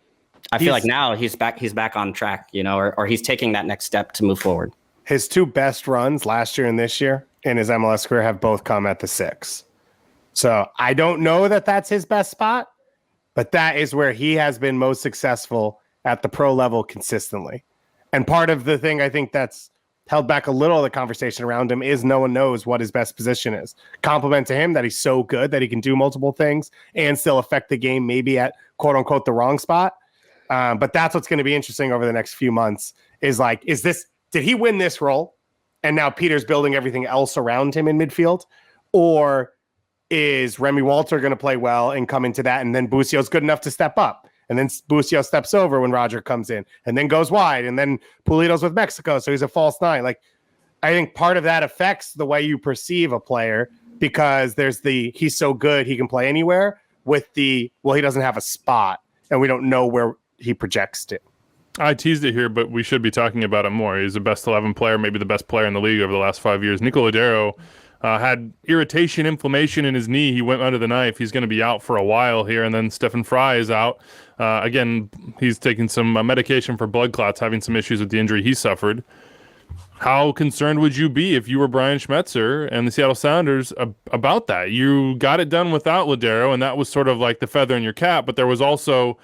I feel like now he's back on track, or he's taking that next step to move forward. His two best runs last year and this year in his MLS career have both come at the 6. So I don't know that that's his best spot, but that is where he has been most successful at the pro level consistently. And part of the thing I think that's held back a little of the conversation around him is no one knows what his best position is. Compliment to him that he's so good that he can do multiple things and still affect the game, maybe at quote unquote the wrong spot. But that's what's going to be interesting over the next few months is like, did he win this role? And now Peter's building everything else around him in midfield? Or is Remy Walter going to play well and come into that? And then Busio's good enough to step up. And then Busio steps over when Roger comes in and then goes wide. And then Pulido's with Mexico, so he's a false 9. Like, I think part of that affects the way you perceive a player because there's he's so good, he can play anywhere with he doesn't have a spot and we don't know where he projects to. I teased it here, but we should be talking about him more. He's the best 11 player, maybe the best player in the league over the last 5 years. Nico Lodeiro had inflammation in his knee. He went under the knife. He's going to be out for a while here. And then Stefan Fry is out. Again, he's taking some medication for blood clots, having some issues with the injury he suffered. How concerned would you be if you were Brian Schmetzer and the Seattle Sounders about that? You got it done without Lodeiro, and that was sort of like the feather in your cap, but there was also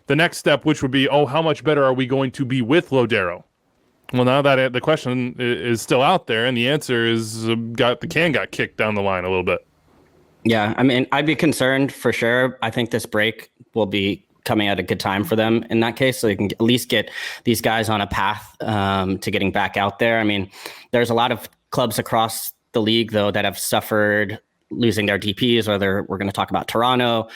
the next step, which would be, how much better are we going to be with Lodeiro? Well, now that the question is still out there, and the answer is got kicked down the line a little bit. Yeah, I mean, I'd be concerned for sure. I think this break will be coming at a good time for them in that case, so they can at least get these guys on a path to getting back out there. I mean, there's a lot of clubs across the league, though, that have suffered losing their DPs, whether we're going to talk about Toronto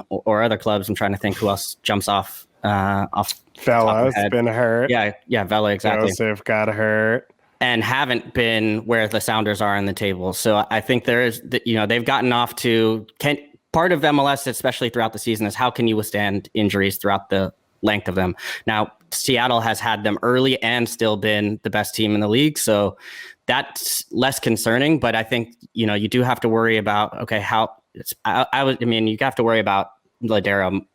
or other clubs. I'm trying to think who else jumps off. Vela's been hurt. Yeah, Vela, exactly. Joseph got hurt. And haven't been where the Sounders are in the table. So I think there is, they've gotten off to, part of MLS, especially throughout the season, is how can you withstand injuries throughout the length of them? Now, Seattle has had them early and still been the best team in the league. So that's less concerning, but I think, you do have to worry about, you have to worry about Lodeiro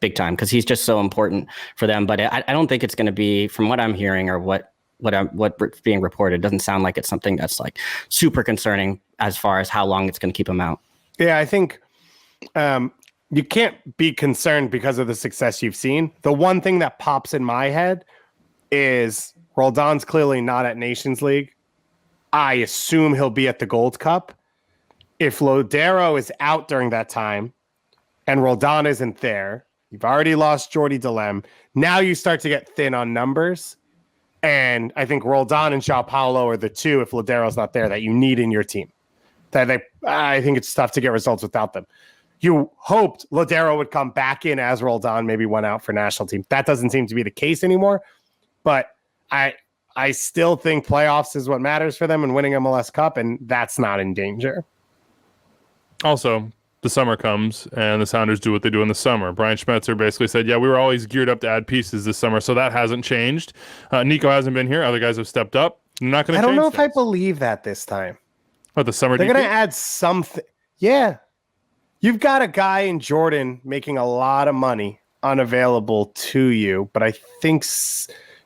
big time because he's just so important for them. But I don't think it's going to be, from what I'm hearing or what's being reported, doesn't sound like it's something that's like super concerning as far as how long it's going to keep him out. Yeah, I think you can't be concerned because of the success you've seen. The one thing that pops in my head is Roldan's clearly not at Nations League. I assume he'll be at the Gold Cup. If Lodeiro is out during that time and Roldan isn't there, you've already lost Jordi Delem. Now you start to get thin on numbers. And I think Roldan and João Paulo are the two, if Lodeiro's not there, that you need in your team. I think it's tough to get results without them. You hoped Lodeiro would come back in as Roldan, maybe went out for national team. That doesn't seem to be the case anymore. But I still think playoffs is what matters for them and winning MLS Cup, and that's not in danger. Also, the summer comes, and the Sounders do what they do in the summer. Brian Schmetzer basically said, we were always geared up to add pieces this summer, so that hasn't changed. Nico hasn't been here. Other guys have stepped up. They're not going to change. I don't know things. if I believe that this time. What, the summer They're DP? going to add something. Yeah. You've got a guy in Jordan making a lot of money unavailable to you, but I think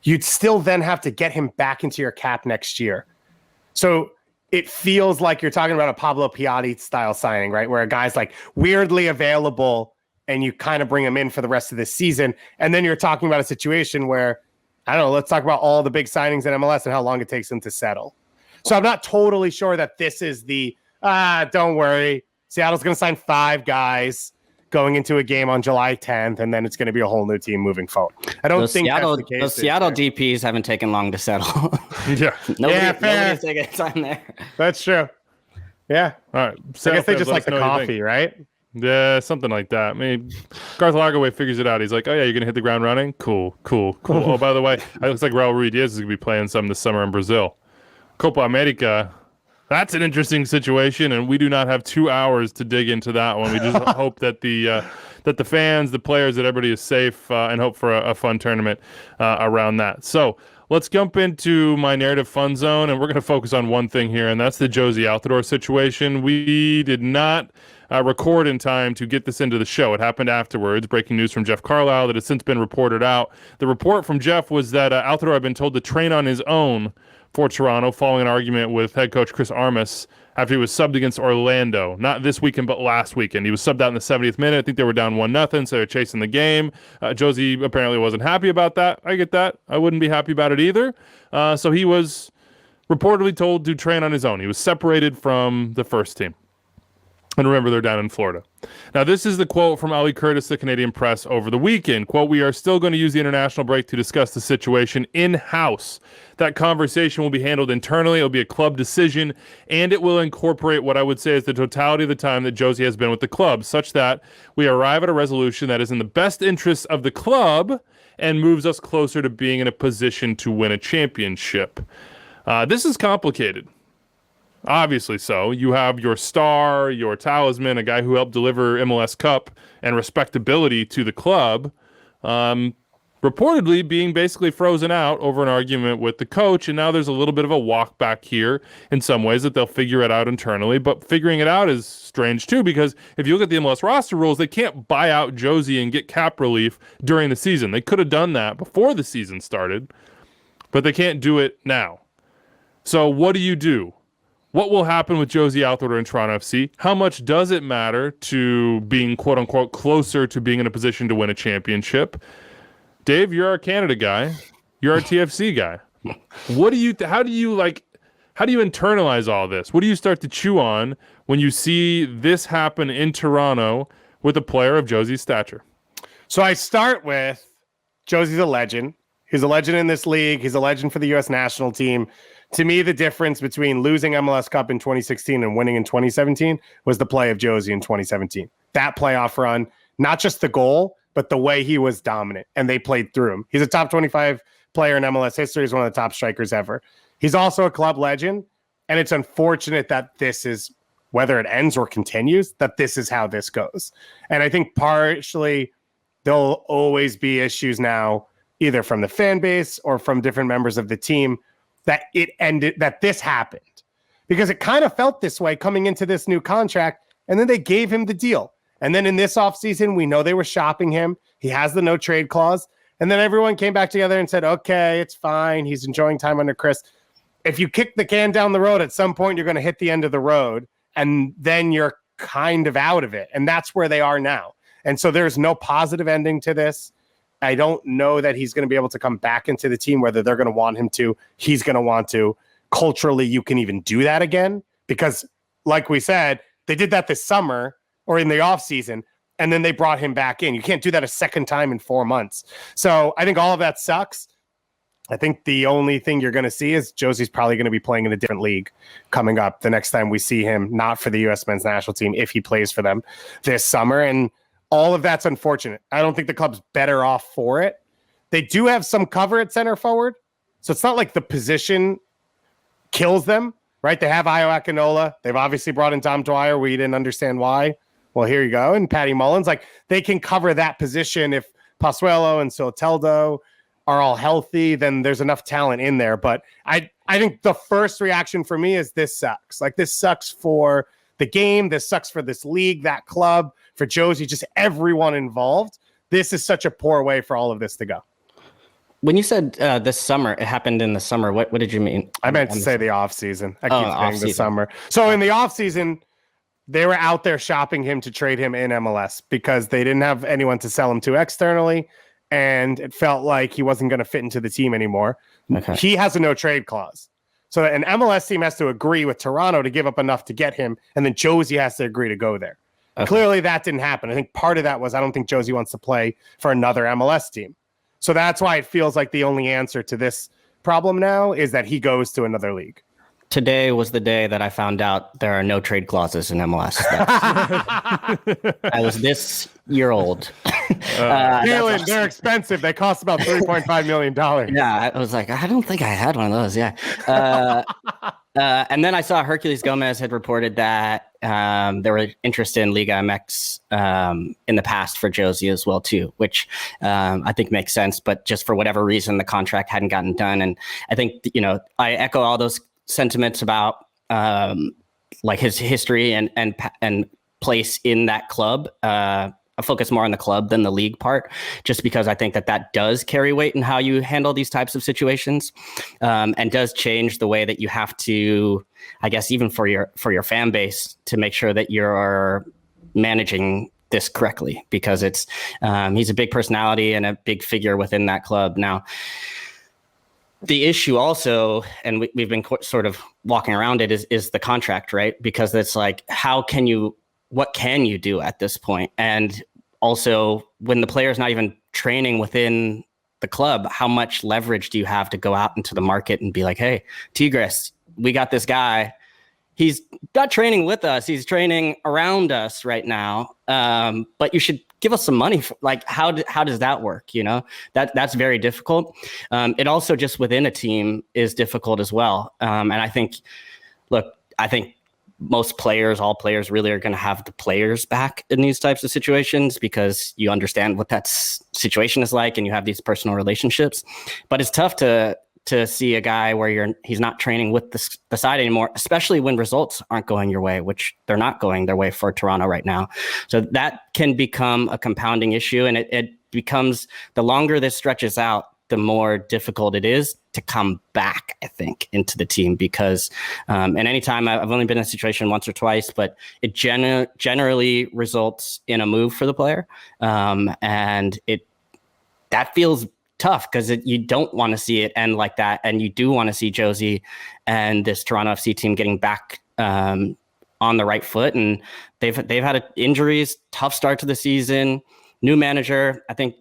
you'd still then have to get him back into your cap next year. So it feels like you're talking about a Pablo Piatti style signing, right? Where a guy's like weirdly available and you kind of bring him in for the rest of the season. And then you're talking about a situation where, I don't know, let's talk about all the big signings in MLS and how long it takes them to settle. So I'm not totally sure that this is the, don't worry, Seattle's going to sign 5 going into a game on July 10th, and then it's going to be a whole new team moving forward. I don't think that's the case. Those Seattle DPs haven't taken long to settle. Yeah. Nobody's taking time there. That's true. Yeah. All right. I guess they just like the coffee, right? Yeah, something like that. Maybe Garth Lagerwey figures it out. He's like, oh, yeah, you're going to hit the ground running? Cool. Oh, by the way, it looks like Raul Ruiz is going to be playing some this summer in Brazil. Copa America, that's an interesting situation, and we do not have 2 hours to dig into that one. We just hope that the fans, the players, that everybody is safe and hope for a fun tournament around that. So let's jump into my narrative fun zone, and we're going to focus on one thing here, and that's the Jozy Altidore situation. We did not record in time to get this into the show. It happened afterwards. Breaking news from Jeff Carlisle that has since been reported out. The report from Jeff was that Altidore had been told to train on his own for Toronto following an argument with head coach Chris Armas after he was subbed against Orlando. Not this weekend, but last weekend. He was subbed out in the 70th minute. I think they were down 1-0, so they're chasing the game. Jozy apparently wasn't happy about that. I get that. I wouldn't be happy about it either. So he was reportedly told to train on his own. He was separated from the first team. And remember, they're down in Florida. Now, this is the quote from Ali Curtis, the Canadian press, over the weekend. Quote, we are still going to use the international break to discuss the situation in-house. That conversation will be handled internally. It will be a club decision, and it will incorporate what I would say is the totality of the time that Jozy has been with the club, such that we arrive at a resolution that is in the best interest of the club and moves us closer to being in a position to win a championship. This is complicated. Obviously so. You have your star, your talisman, a guy who helped deliver MLS Cup and respectability to the club, reportedly being basically frozen out over an argument with the coach, and now there's a little bit of a walk back here in some ways that they'll figure it out internally, but figuring it out is strange too, because if you look at the MLS roster rules, they can't buy out Jozy and get cap relief during the season. They could have done that before the season started, but they can't do it now. So what do? What will happen with Jozy Altidore in Toronto FC? How much does it matter to being, quote unquote, closer to being in a position to win a championship? Dave, you're our Canada guy. You're our TFC guy. How do you internalize all this? What do you start to chew on when you see this happen in Toronto with a player of Jozy's stature? So I start with Jozy's a legend. He's a legend in this league. He's a legend for the U.S. national team. To me, the difference between losing MLS Cup in 2016 and winning in 2017 was the play of Jozy in 2017. That playoff run, not just the goal, but the way he was dominant, and they played through him. He's a top 25 player in MLS history. He's one of the top strikers ever. He's also a club legend, and it's unfortunate that this is, whether it ends or continues, that this is how this goes. And I think partially there'll always be issues now, either from the fan base or from different members of the team, that it ended, that this happened, because it kind of felt this way coming into this new contract. And then they gave him the deal. And then in this offseason, we know they were shopping him. He has the no trade clause. And then everyone came back together and said, okay, it's fine. He's enjoying time under Chris. If you kick the can down the road, at some point, you're going to hit the end of the road, and then you're kind of out of it. And that's where they are now. And so there's no positive ending to this. I don't know that he's going to be able to come back into the team, whether they're going to want him to. He's going to want to. Culturally, you can even do that again, because like we said, they did that this summer or in the offseason, and then they brought him back in. You can't do that a second time in 4 months. So I think all of that sucks. I think the only thing you're going to see is Jozy's probably going to be playing in a different league coming up the next time we see him, not for the U.S. men's national team, if he plays for them this summer. And all of that's unfortunate. I don't think the club's better off for it. They do have some cover at center forward, so it's not like the position kills them, right? They have Ayo Akinola. They've obviously brought in Tom Dwyer. We didn't understand why. Well, here you go. And Patty Mullins, like, they can cover that position if Pozuelo and Soteldo are all healthy, then there's enough talent in there. But I think the first reaction for me is this sucks. Like, this sucks for the game. This sucks for this league, that club, for Jozy, just everyone involved. This is such a poor way for all of this to go. When you said this summer, it happened in the summer. What did you mean? I meant to say the off season. I keep saying the summer. So in the off season, they were out there shopping him to trade him in MLS because they didn't have anyone to sell him to externally, and it felt like he wasn't going to fit into the team anymore. Okay. He has a no trade clause. So an MLS team has to agree with Toronto to give up enough to get him, and then Jozy has to agree to go there. Okay. Clearly that didn't happen. I think part of that was I don't think Jozy wants to play for another MLS team. So that's why it feels like the only answer to this problem now is that he goes to another league. Today was the day that I found out there are no trade clauses in MLS. I was this year old. They're expensive. They cost about $3.5 million. Yeah, I was like, I don't think I had one of those. Yeah. And then I saw Herculez Gomez had reported that there were interest in Liga MX in the past for Jozy as well too, which I think makes sense. But just for whatever reason, the contract hadn't gotten done. And I think, I echo all those sentiments about like his history and place in that club. I focus more on the club than the league part, just because I think that does carry weight in how you handle these types of situations, and does change the way that you have to, I guess, even for your fan base, to make sure that you're managing this correctly, because it's he's a big personality and a big figure within that club. Now, the issue also, and we've been sort of walking around it, is the contract, right? Because it's like, what can you do at this point? And also, when the player's not even training within the club, how much leverage do you have to go out into the market and be like, hey, Tigres, we got this guy. He's not training with us. He's training around us right now. But you should give us some money. Like, how does that work? That's very difficult. It also just within a team is difficult as well. And I think all players really are going to have the players back in these types of situations, because you understand what that situation is like and you have these personal relationships. But it's tough to see a guy where he's not training with the side anymore, especially when results aren't going your way, which they're not going their way for Toronto right now. So that can become a compounding issue, and it becomes, the longer this stretches out, the more difficult it is to come back, I think, into the team, because and anytime I've only been in a situation once or twice, but it generally results in a move for the player. And that feels tough, because you don't want to see it end like that. And you do want to see Jozy and this Toronto FC team getting back on the right foot. And they've had injuries, tough start to the season. New manager, I think,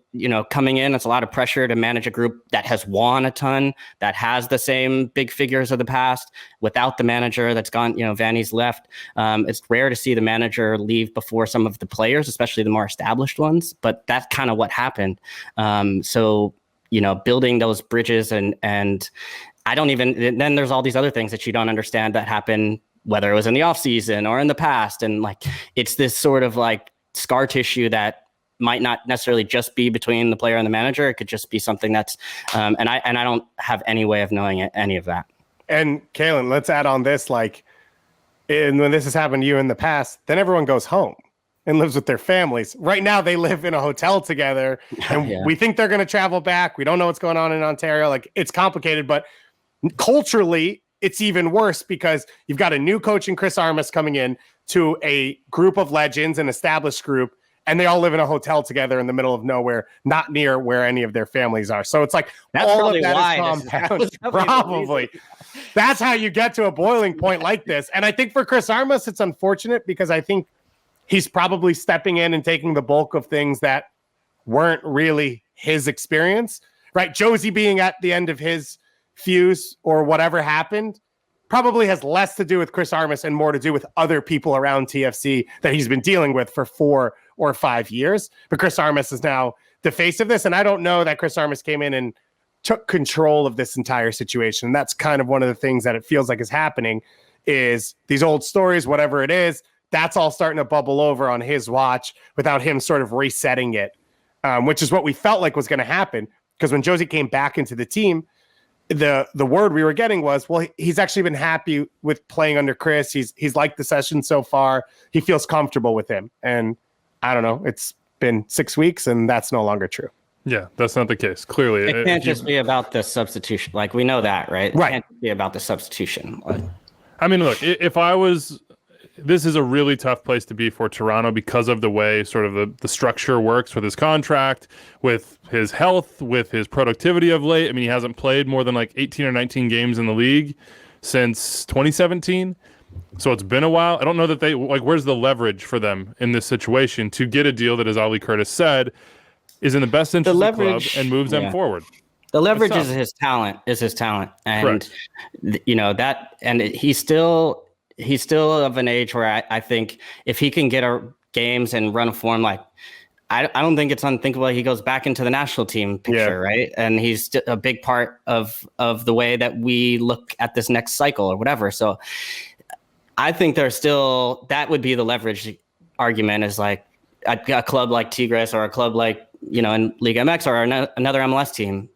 coming in, it's a lot of pressure to manage a group that has won a ton, that has the same big figures of the past, without the manager that's gone, Vanny's left. It's rare to see the manager leave before some of the players, especially the more established ones, but that's kind of what happened. So, building those bridges and then there's all these other things that you don't understand that happen, whether it was in the off season or in the past. And like, it's this sort of like scar tissue that might not necessarily just be between the player and the manager. It could just be something that's, and I don't have any way of knowing any of that. And Calen, let's add on this, and when this has happened to you in the past, then everyone goes home and lives with their families. Right now they live in a hotel together, and we think they're going to travel back. We don't know what's going on in Ontario. Like, it's complicated, but culturally it's even worse, because you've got a new coach in Chris Armas coming in to a group of legends, an established group, and they all live in a hotel together in the middle of nowhere, not near where any of their families are. So it's like, that's all of that is compound. Probably. That's how you get to a boiling point like this. And I think for Chris Armas, it's unfortunate, because I think he's probably stepping in and taking the bulk of things that weren't really his experience, right? Jozy being at the end of his fuse or whatever happened probably has less to do with Chris Armas and more to do with other people around TFC that he's been dealing with for 4 or 5 years. But Chris Armas is now the face of this. And I don't know that Chris Armas came in and took control of this entire situation. And that's kind of one of the things that it feels like is happening, is these old stories, whatever it is, that's all starting to bubble over on his watch without him sort of resetting it, which is what we felt like was going to happen. Because when Jozy came back into the team, the word we were getting was, well, he's actually been happy with playing under Chris. He's liked the session so far. He feels comfortable with him. And I don't know, it's been 6 weeks and that's no longer true. Yeah, that's not the case. Clearly, it can't just be about the substitution. Like, we know that, right? It can't be about the substitution. I mean, look, this is a really tough place to be for Toronto because of the way sort of the structure works with his contract, with his health, with his productivity of late. I mean, he hasn't played more than like 18 or 19 games in the league since 2017. So it's been a while. I don't know that where's the leverage for them in this situation to get a deal that, as Ali Curtis said, is in the best interest of the club and moves them forward. The leverage is his talent. And, that, and he's still of an age where I think if he can get games and run a form, like, I don't think it's unthinkable he goes back into the national team picture, right? And he's a big part of the way that we look at this next cycle or whatever. So I think that would be the leverage argument, is like a club like Tigres or a club like, in Liga MX or another MLS team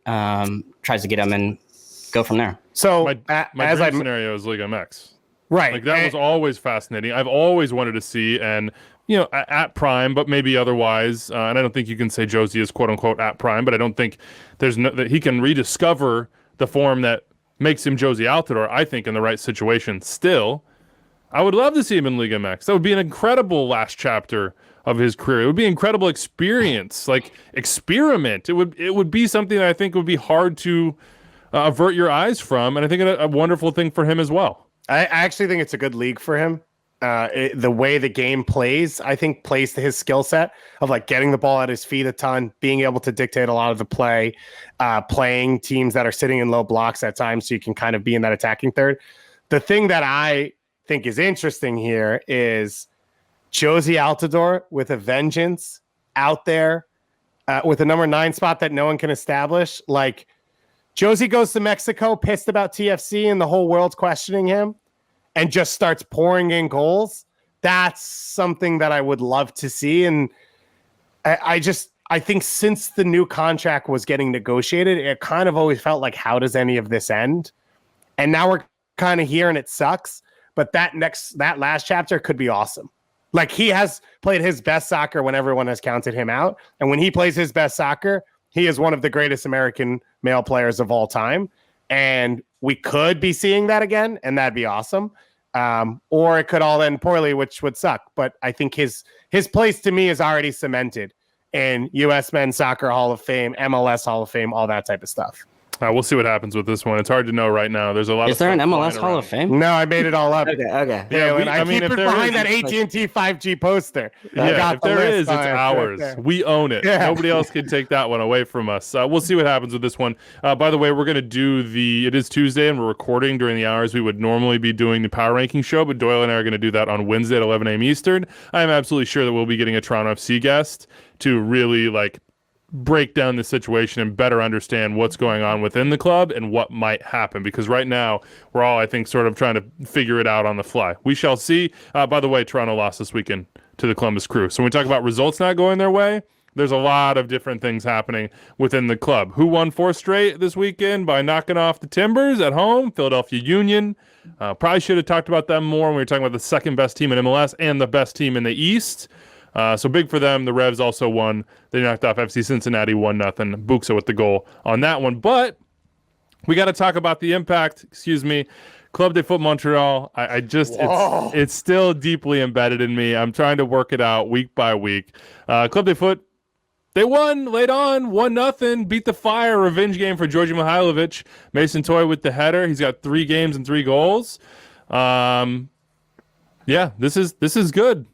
tries to get him and go from there. So my dream scenario is Liga MX. Right. Like, that was always fascinating. I've always wanted to see, and at prime, but maybe otherwise. And I don't think you can say Jozy is quote unquote at prime, but I don't think that he can rediscover the form that makes him Jozy Altidore. I think in the right situation. Still, I would love to see him in Liga MX. That would be an incredible last chapter of his career. It would be an incredible experience, like experiment. It would be something that I think would be hard to avert your eyes from, and I think a wonderful thing for him as well. I actually think it's a good league for him. The way the game plays, I think, plays to his skill set of like getting the ball at his feet a ton, being able to dictate a lot of the play, playing teams that are sitting in low blocks at times so you can kind of be in that attacking third. The thing that I think is interesting here is Jozy Altidore with a vengeance out there with a number 9 spot that no one can establish. Like, Jozy goes to Mexico pissed about TFC and the whole world's questioning him and just starts pouring in goals. That's something that I would love to see. And I think since the new contract was getting negotiated, it kind of always felt like, how does any of this end? And now we're kind of here and it sucks. But that last chapter could be awesome. Like, he has played his best soccer when everyone has counted him out. And when he plays his best soccer, he is one of the greatest American male players of all time. And we could be seeing that again, and that'd be awesome. Or it could all end poorly, which would suck. But I think his place to me is already cemented in U.S. Men's Soccer Hall of Fame, MLS Hall of Fame, all that type of stuff. We'll see what happens with this one. It's hard to know right now. There's a lot. Is there an MLS Hall of Fame? No, I made it all up. Okay. Yeah, I keep it behind that AT&T 5G poster. Yeah, if there is, it's ours. Right, we own it. Yeah. Nobody else can take that one away from us. We'll see what happens with this one. By the way, we're going to do it is Tuesday, and we're recording during the hours we would normally be doing the power ranking show, but Doyle and I are going to do that on Wednesday at 11 a.m. Eastern. I am absolutely sure that we'll be getting a Toronto FC guest to really, break down the situation and better understand what's going on within the club and what might happen, because right now we're all, I think, sort of trying to figure it out on the fly. We shall see. By the way, Toronto lost this weekend to the Columbus Crew. So when we talk about results not going their way, there's a lot of different things happening within the club. Who won 4 straight this weekend by knocking off the Timbers at home? Philadelphia Union. Probably should have talked about them more when we were talking about the second best team in MLS and the best team in the East. So big for them. The Revs also won. They knocked off FC Cincinnati 1-0. Buxa with the goal on that one. But we got to talk about the impact. Club de Foot Montreal. It's still deeply embedded in me. I'm trying to work it out week by week. Club de Foot, they won late on 1-0. Beat the Fire. Revenge game for Djordje Mihailovic. Mason Toye with the header. He's got 3 games and 3 goals. This is good.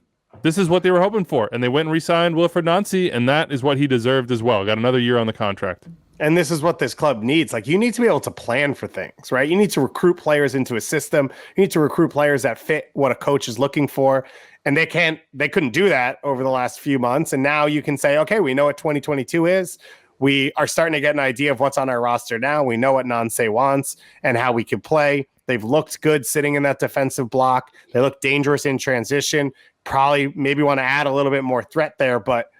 This is what they were hoping for, and they went and re-signed Wilfried Nancy, and that is what he deserved as well. Got another year on the contract. And this is what this club needs. Like, you need to be able to plan for things, right? You need to recruit players into a system. You need to recruit players that fit what a coach is looking for, and they couldn't do that over the last few months. And now you can say, okay, we know what 2022 is. We are starting to get an idea of what's on our roster now. We know what Nancy wants and how we can play. They've looked good sitting in that defensive block. They look dangerous in transition. Probably maybe want to add a little bit more threat there, but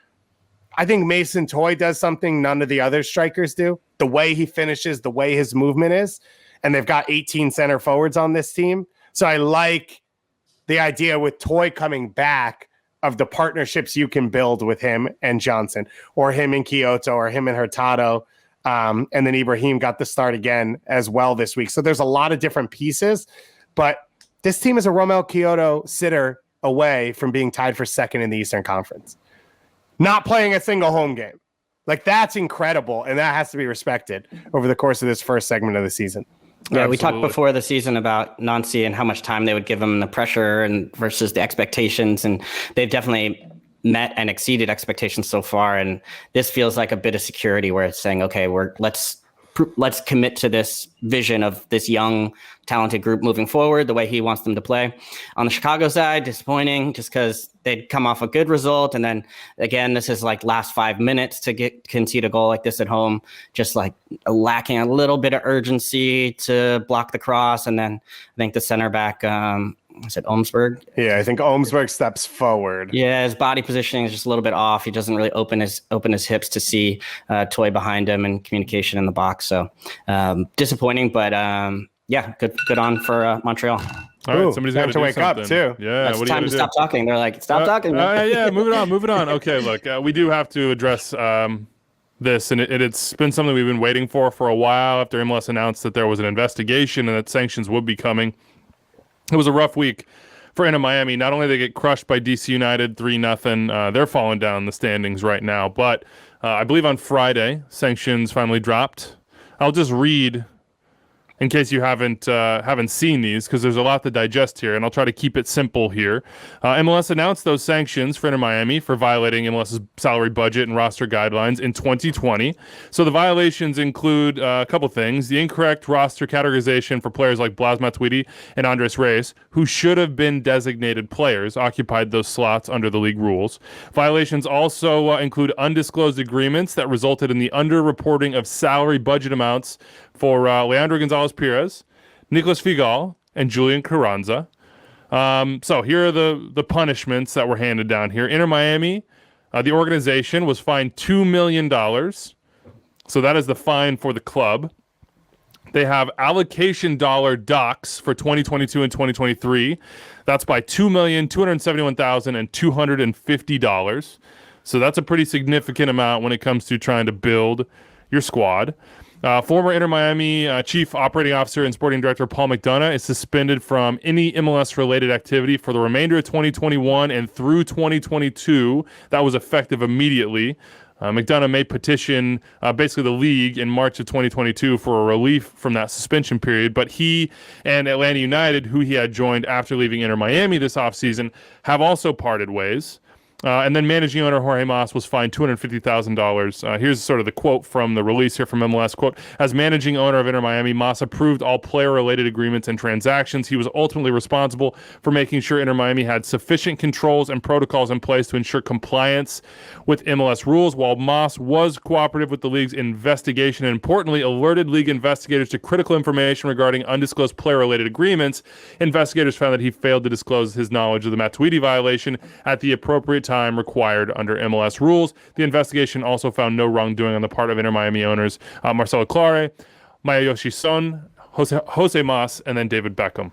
I think Mason Toye does something none of the other strikers do. The way he finishes, the way his movement is, and they've got 18 center forwards on this team. So I like the idea with Toye coming back of the partnerships you can build with him and Johnson, or him and Kyoto, or him and Hurtado. And then Ibrahim got the start again as well this week. So there's a lot of different pieces, but this team is a Romel Kyoto sitter away from being tied for second in the Eastern Conference. Not playing a single home game. Like, that's incredible, and that has to be respected over the course of this first segment of the season. Yeah, we talked before the season about Nancy and how much time they would give him, the pressure and versus the expectations, and they've definitely met and exceeded expectations so far. And this feels like a bit of security where it's saying, okay, let's commit to this vision of this young, talented group moving forward the way he wants them to play. On the Chicago side, disappointing just because they'd come off a good result. And then again, this is like last 5 minutes to concede a goal like this at home, just like lacking a little bit of urgency to block the cross. And then I think the center back, is it Olmsberg? Yeah, I think Olmsberg steps forward. Yeah, his body positioning is just a little bit off. He doesn't really open his hips to see Toy behind him and communication in the box. So disappointing, but yeah, good on for Montreal. All right, somebody's got to wake something. Up too. Yeah, it's time to stop talking. They're like, stop talking. Yeah, moving on. Okay, look, we do have to address this, and it's been something we've been waiting for a while after MLS announced that there was an investigation and that sanctions would be coming. It was a rough week for Inter Miami. Not only did they get crushed by DC United 3-0, they're falling down in the standings right now, but I believe on Friday, sanctions finally dropped. I'll just read in case you haven't seen these, because there's a lot to digest here, and I'll try to keep it simple here. MLS announced those sanctions for Inter Miami for violating MLS's salary budget and roster guidelines in 2020. So the violations include a couple things: the incorrect roster categorization for players like Blas Matuidi and Andres Reyes, who should have been designated players, occupied those slots under the league rules. Violations also include undisclosed agreements that resulted in the underreporting of salary budget amounts for Leandro Gonzalez-Perez, Nicolas Figal, and Julian Carranza. So here are the punishments that were handed down here. Inter Miami, the organization, was fined $2 million. So that is the fine for the club. They have allocation dollar docs for 2022 and 2023. That's by $2,271,250. So that's a pretty significant amount when it comes to trying to build your squad. Former Inter Miami Chief Operating Officer and Sporting Director Paul McDonough is suspended from any MLS-related activity for the remainder of 2021 and through 2022. That was effective immediately. McDonough may petition basically the league in March of 2022 for a relief from that suspension period, but he and Atlanta United, who he had joined after leaving Inter Miami this offseason, have also parted ways. And then managing owner Jorge Mas was fined $250,000. Here's sort of the quote from the release here from MLS. Quote, as managing owner of Inter Miami, Mas approved all player-related agreements and transactions. He was ultimately responsible for making sure Inter Miami had sufficient controls and protocols in place to ensure compliance with MLS rules. While Mas was cooperative with the league's investigation and importantly alerted league investigators to critical information regarding undisclosed player-related agreements, investigators found that he failed to disclose his knowledge of the Matuidi violation at the appropriate time required under MLS rules. The investigation also found no wrongdoing on the part of Inter Miami owners Marcelo Clare, Masayoshi Son, Jose Mas, and then David Beckham.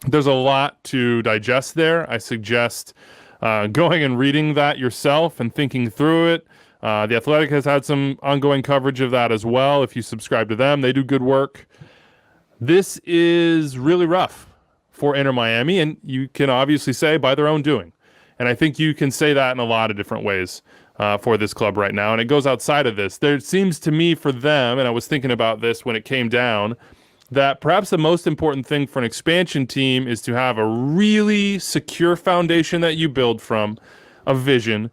There's a lot to digest there. I suggest going and reading that yourself and thinking through it. The Athletic has had some ongoing coverage of that as well. If you subscribe to them, they do good work. This is really rough for Inter Miami, and you can obviously say by their own doing. And I think you can say that in a lot of different ways for this club right now. And it goes outside of this. There seems to me for them, and I was thinking about this when it came down, that perhaps the most important thing for an expansion team is to have a really secure foundation that you build from, a vision,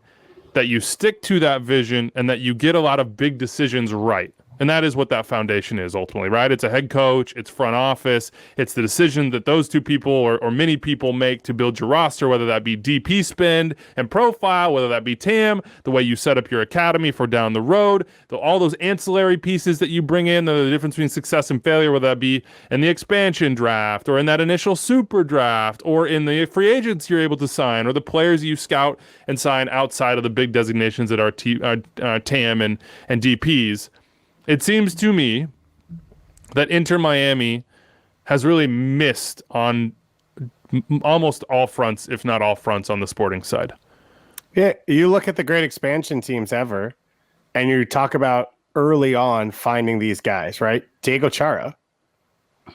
that you stick to that vision, and that you get a lot of big decisions right. And that is what that foundation is ultimately, right? It's a head coach, it's front office, it's the decision that those two people or many people make to build your roster, whether that be DP spend and profile, whether that be TAM, the way you set up your academy for down the road, all those ancillary pieces that you bring in, the difference between success and failure, whether that be in the expansion draft or in that initial super draft or in the free agents you're able to sign or the players you scout and sign outside of the big designations that are TAM and DPs. It seems to me that Inter Miami has really missed on almost all fronts, if not all fronts, on the Sporting side. Yeah, you look at the great expansion teams ever, and you talk about early on finding these guys, right? Diego Chara,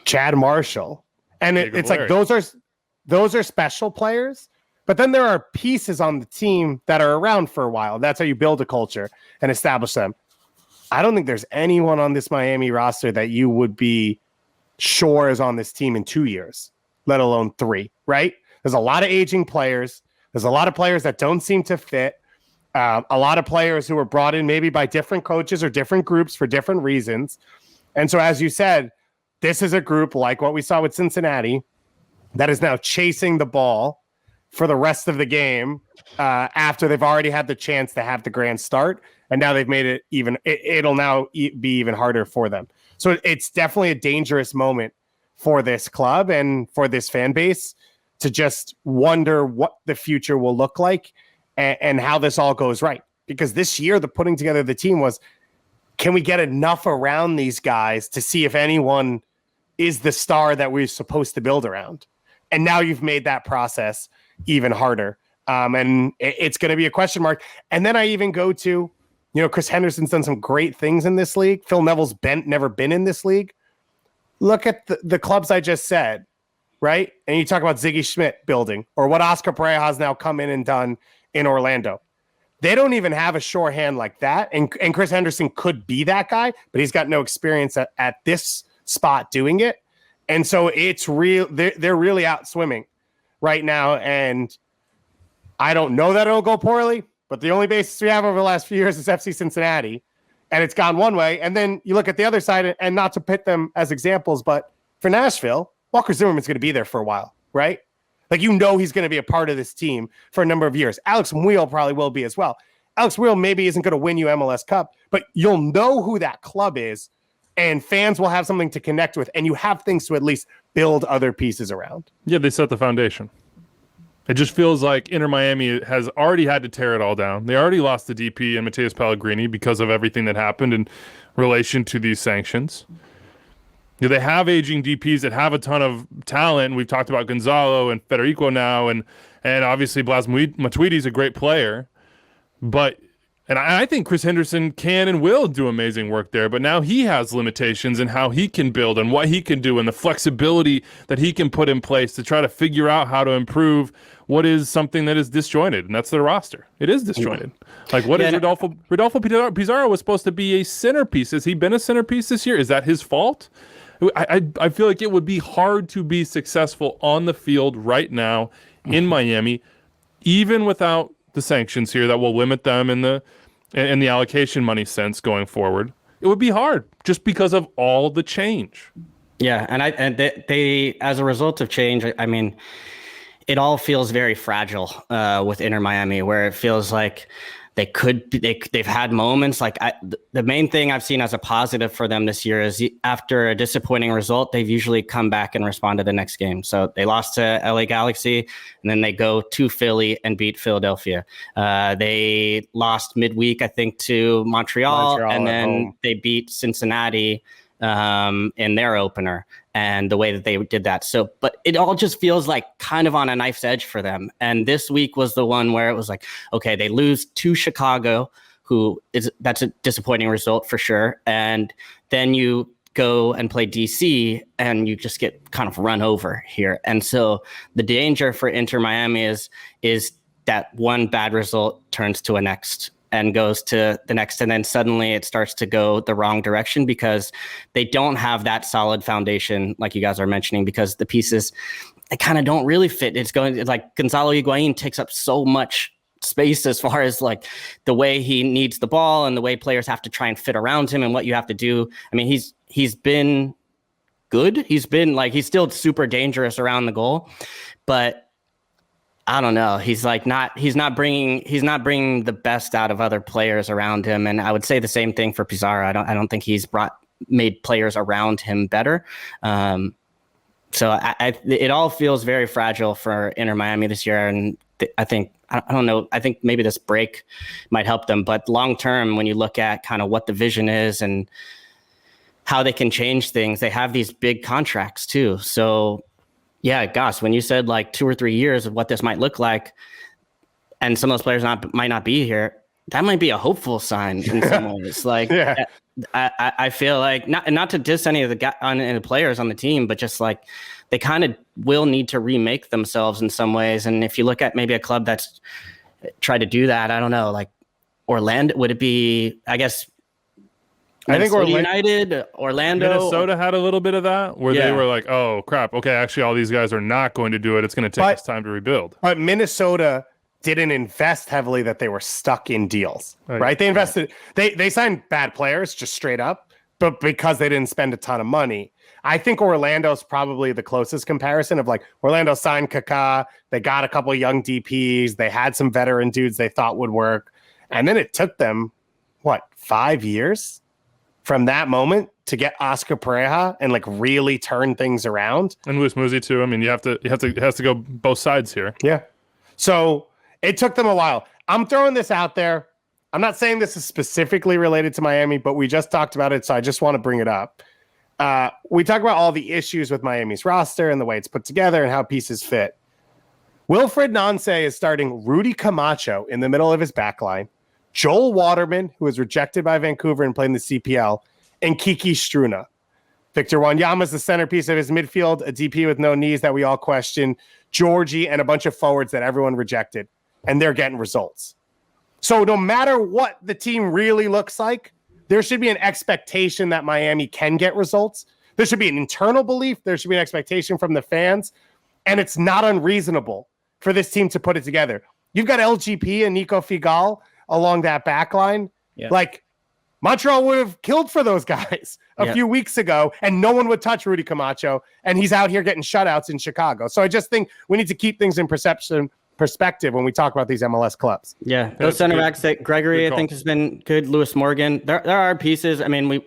Chad Marshall, and it's like those are special players. But then there are pieces on the team that are around for a while. That's how you build a culture and establish them. I don't think there's anyone on this Miami roster that you would be sure is on this team in 2 years, let alone 3, right? There's a lot of aging players. There's a lot of players that don't seem to fit. A lot of players who were brought in maybe by different coaches or different groups for different reasons. And so, as you said, this is a group like what we saw with Cincinnati that is now chasing the ball for the rest of the game after they've already had the chance to have the grand start. And now they've made it even, it'll now be even harder for them. So it's definitely a dangerous moment for this club and for this fan base to just wonder what the future will look like and how this all goes right. Because this year, the putting together the team was, can we get enough around these guys to see if anyone is the star that we're supposed to build around? And now you've made that process even harder. And it's going to be a question mark. And then I even go to, Chris Henderson's done some great things in this league. Phil Neville's never been in this league. Look at the clubs I just said, right? And you talk about Ziggy Schmidt building or what Oscar Pereira has now come in and done in Orlando. They don't even have a sure hand like that. And Chris Henderson could be that guy, but he's got no experience at this spot doing it. And so it's real. They're really out swimming right now. And I don't know that it'll go poorly, but the only basis we have over the last few years is FC Cincinnati. And it's gone one way. And then you look at the other side, and not to pit them as examples, but for Nashville, Walker Zimmerman's going to be there for a while, right? Like, he's going to be a part of this team for a number of years. Alex Muyl probably will be as well. Alex Muyl maybe isn't going to win you MLS Cup, but you'll know who that club is, and fans will have something to connect with, and you have things to at least build other pieces around. Yeah, they set the foundation. It just feels like Inter Miami has already had to tear it all down. They already lost the DP and Mateus Pellegrini because of everything that happened in relation to these sanctions. They have aging DPs that have a ton of talent. We've talked about Gonzalo and Federico now, and obviously Blas Matuidi is a great player. But I think Chris Henderson can and will do amazing work there, but now he has limitations in how he can build and what he can do and the flexibility that he can put in place to try to figure out how to improve what is something that is disjointed, and that's their roster. It is disjointed. Like, what is Rodolfo Pizarro was supposed to be a centerpiece. Has he been a centerpiece this year? Is that his fault? I feel like it would be hard to be successful on the field right now in Miami, even without the sanctions here that will limit them in the allocation money sense going forward. It would be hard just because of all the change. Yeah, and they as a result of change, I mean, it all feels very fragile with Inter Miami, where it feels like they've had moments. Like the main thing I've seen as a positive for them this year is after a disappointing result, they've usually come back and respond to the next game. So they lost to LA Galaxy, and then they go to Philly and beat Philadelphia. They lost midweek, I think, to Montreal and then they beat Cincinnati in their opener, and the way that they did that. So, but it all just feels like kind of on a knife's edge for them. And this week was the one where it was like, okay, they lose to Chicago, that's a disappointing result for sure. And then you go and play DC and you just get kind of run over here. And so the danger for Inter Miami is that one bad result turns to a next and goes to the next, and then suddenly it starts to go the wrong direction because they don't have that solid foundation like you guys are mentioning, because the pieces, they kind of don't really fit. It's like Gonzalo Higuain takes up so much space as far as like the way he needs the ball and the way players have to try and fit around him and what you have to do. I mean, he's been good. He's still super dangerous around the goal, but I don't know. He's not bringing the best out of other players around him. And I would say the same thing for Pizarro. I don't think he's made players around him better. So it all feels very fragile for Inter Miami this year. And I don't know. I think maybe this break might help them, but long term, when you look at kind of what the vision is and how they can change things, they have these big contracts too. So Yeah, gosh, when you said like 2 or 3 years of what this might look like, and some of those players might not be here, that might be a hopeful sign in some ways. Like, I feel like not to diss any of the players on the team, but just like they kind of will need to remake themselves in some ways. And if you look at maybe a club that's tried to do that, I don't know, like Orlando, would it be? I guess. I think Orlando. Minnesota had a little bit of that where they were like, oh, crap. Okay, actually, all these guys are not going to do it. It's going to take us time to rebuild. But Minnesota didn't invest heavily that they were stuck in deals, right? They invested. They signed bad players just straight up, but because they didn't spend a ton of money. I think Orlando's probably the closest comparison of like Orlando signed Kaká. They got a couple of young DPs. They had some veteran dudes they thought would work. And then it took them, 5 years? From that moment to get Oscar Pareja and like really turn things around. And Luis Muzi too. I mean, it has to go both sides here. Yeah. So it took them a while. I'm throwing this out there. I'm not saying this is specifically related to Miami, but we just talked about it. So I just want to bring it up. We talk about all the issues with Miami's roster and the way it's put together and how pieces fit. Wilfred Nancy is starting Rudy Camacho in the middle of his back line. Joel Waterman, who was rejected by Vancouver and played in the CPL, and Kiki Struna. Victor Wanyama is the centerpiece of his midfield, a DP with no knees that we all question, Djordje, and a bunch of forwards that everyone rejected, and they're getting results. So no matter what the team really looks like, there should be an expectation that Miami can get results. There should be an internal belief. There should be an expectation from the fans, and it's not unreasonable for this team to put it together. You've got LGP and Nico Figal along that back line. Yeah. Like Montreal would have killed for those guys a few weeks ago, and no one would touch Rudy Camacho, and he's out here getting shutouts in Chicago. So I just think we need to keep things in perspective when we talk about these MLS clubs. Yeah, those center backs that Gregory, I think, has been good. Lewis Morgan. There are pieces. I mean, we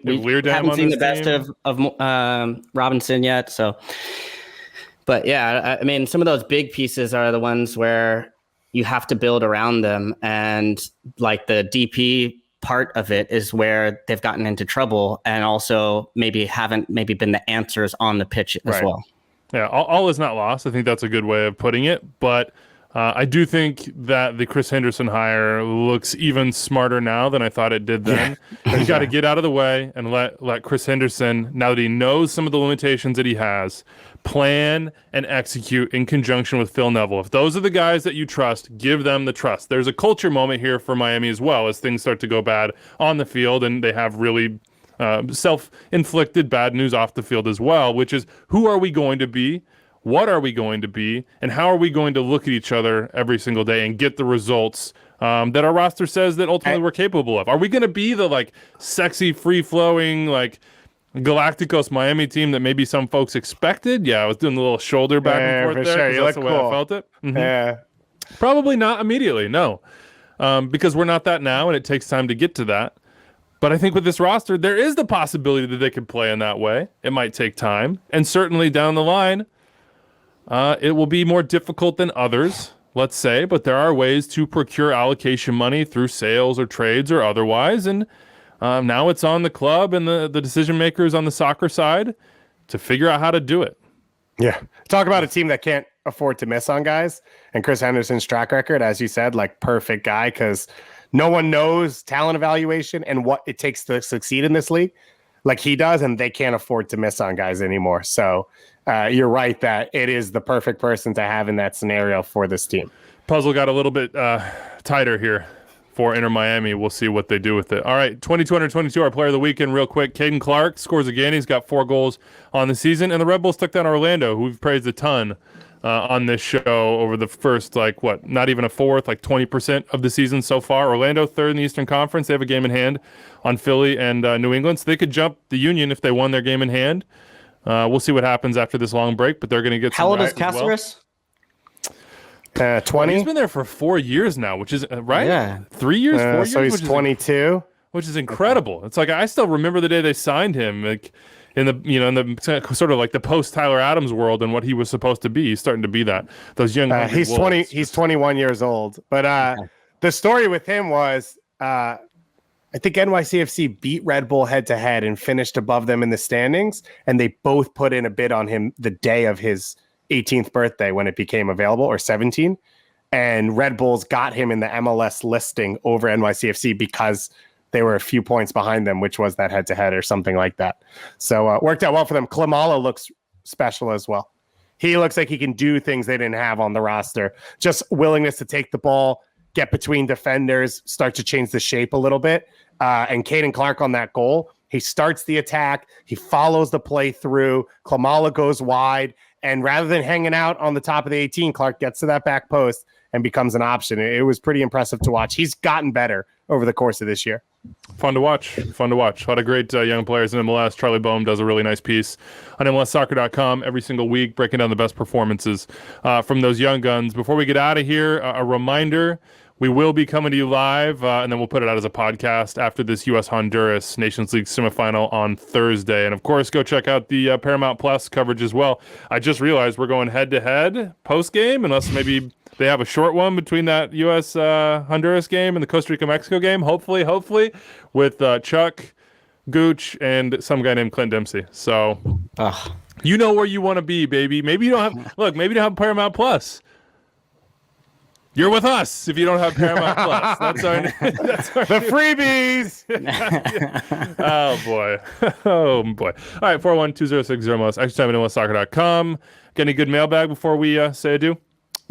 haven't seen the best of Robinson yet. So, but yeah, I mean, some of those big pieces are the ones where you have to build around them, and like the DP part of it is where they've gotten into trouble, and also haven't been the answers on the pitch as well. Yeah, all is not lost. I think that's a good way of putting it, but I do think that the Chris Henderson hire looks even smarter now than I thought it did then. He's got to get out of the way and let Chris Henderson, now that he knows some of the limitations that he has, plan and execute in conjunction with Phil Neville. If those are the guys that you trust, give them the trust. There's a culture moment here for Miami as well as things start to go bad on the field, and they have really self-inflicted bad news off the field as well, which is who are we going to be? What are we going to be? And how are we going to look at each other every single day and get the results that our roster says that ultimately we're capable of? Are we going to be the like sexy, free-flowing, like Galacticos Miami team that maybe some folks expected? Yeah, I was doing a little shoulder back and forth there. Sure. You that's look the way cool. I felt it. Mm-hmm. Yeah. Probably not immediately, no. Because we're not that now, and it takes time to get to that. But I think with this roster, there is the possibility that they could play in that way. It might take time. And certainly down the line, it will be more difficult than others, let's say. But there are ways to procure allocation money through sales or trades or otherwise. And now it's on the club and the decision makers on the soccer side to figure out how to do it. Yeah. Talk about a team that can't afford to miss on guys. And Chris Henderson's track record, as you said, like perfect guy, because no one knows talent evaluation and what it takes to succeed in this league like he does, and they can't afford to miss on guys anymore. So you're right that it is the perfect person to have in that scenario for this team. Puzzle got a little bit tighter here for Inter Miami. We'll see what they do with it. All right, 22, our player of the weekend real quick. Caden Clark scores again. He's got 4 goals on the season. And the Red Bulls took down Orlando, who we've praised a ton on this show over the first, not even a fourth, 20% of the season so far. Orlando, 3rd in the Eastern Conference. They have a game in hand on Philly and New England. So they could jump the Union if they won their game in hand. We'll see what happens after this long break, but they're going to get some. How old is Cáceres? 20. He's been there for 4 years now, which is right. Yeah, 3 years, 4 years. So he's 22, which is incredible. It's I still remember the day they signed him, in the sort of like the post Tyler Adams world and what he was supposed to be. He's starting to be that. Those young. He's 20. He's 21 years old. But the story with him was, I think NYCFC beat Red Bull head to head and finished above them in the standings, and they both put in a bid on him the day of his 18th birthday when it became available, or 17. And Red Bulls got him in the MLS listing over NYCFC because they were a few points behind them, which was that head-to-head or something like that. So it worked out well for them. Klimala looks special as well. He looks like he can do things they didn't have on the roster. Just willingness to take the ball, get between defenders, start to change the shape a little bit. And Caden Clark on that goal, he starts the attack. He follows the play through. Klimala goes wide. And rather than hanging out on the top of the 18, Clark gets to that back post and becomes an option. It was pretty impressive to watch. He's gotten better over the course of this year. Fun to watch. A lot of great young players in MLS. Charlie Boehm does a really nice piece on MLSsoccer.com every single week, breaking down the best performances from those young guns. Before we get out of here, a reminder, we will be coming to you live, and then we'll put it out as a podcast after this U.S.-Honduras Nations League semifinal on Thursday. And, of course, go check out the Paramount Plus coverage as well. I just realized we're going head-to-head post-game, unless maybe they have a short one between that U.S.-Honduras game and the Costa Rica-Mexico game, hopefully, with Chuck, Gooch, and some guy named Clint Dempsey. So you know where you want to be, baby. Maybe you don't have Paramount Plus. You're with us if you don't have Paramount Plus. That's our the freebies. Oh boy. All right, 41206 extra time at MLSsoccer.com. Got any good mailbag before we say adieu?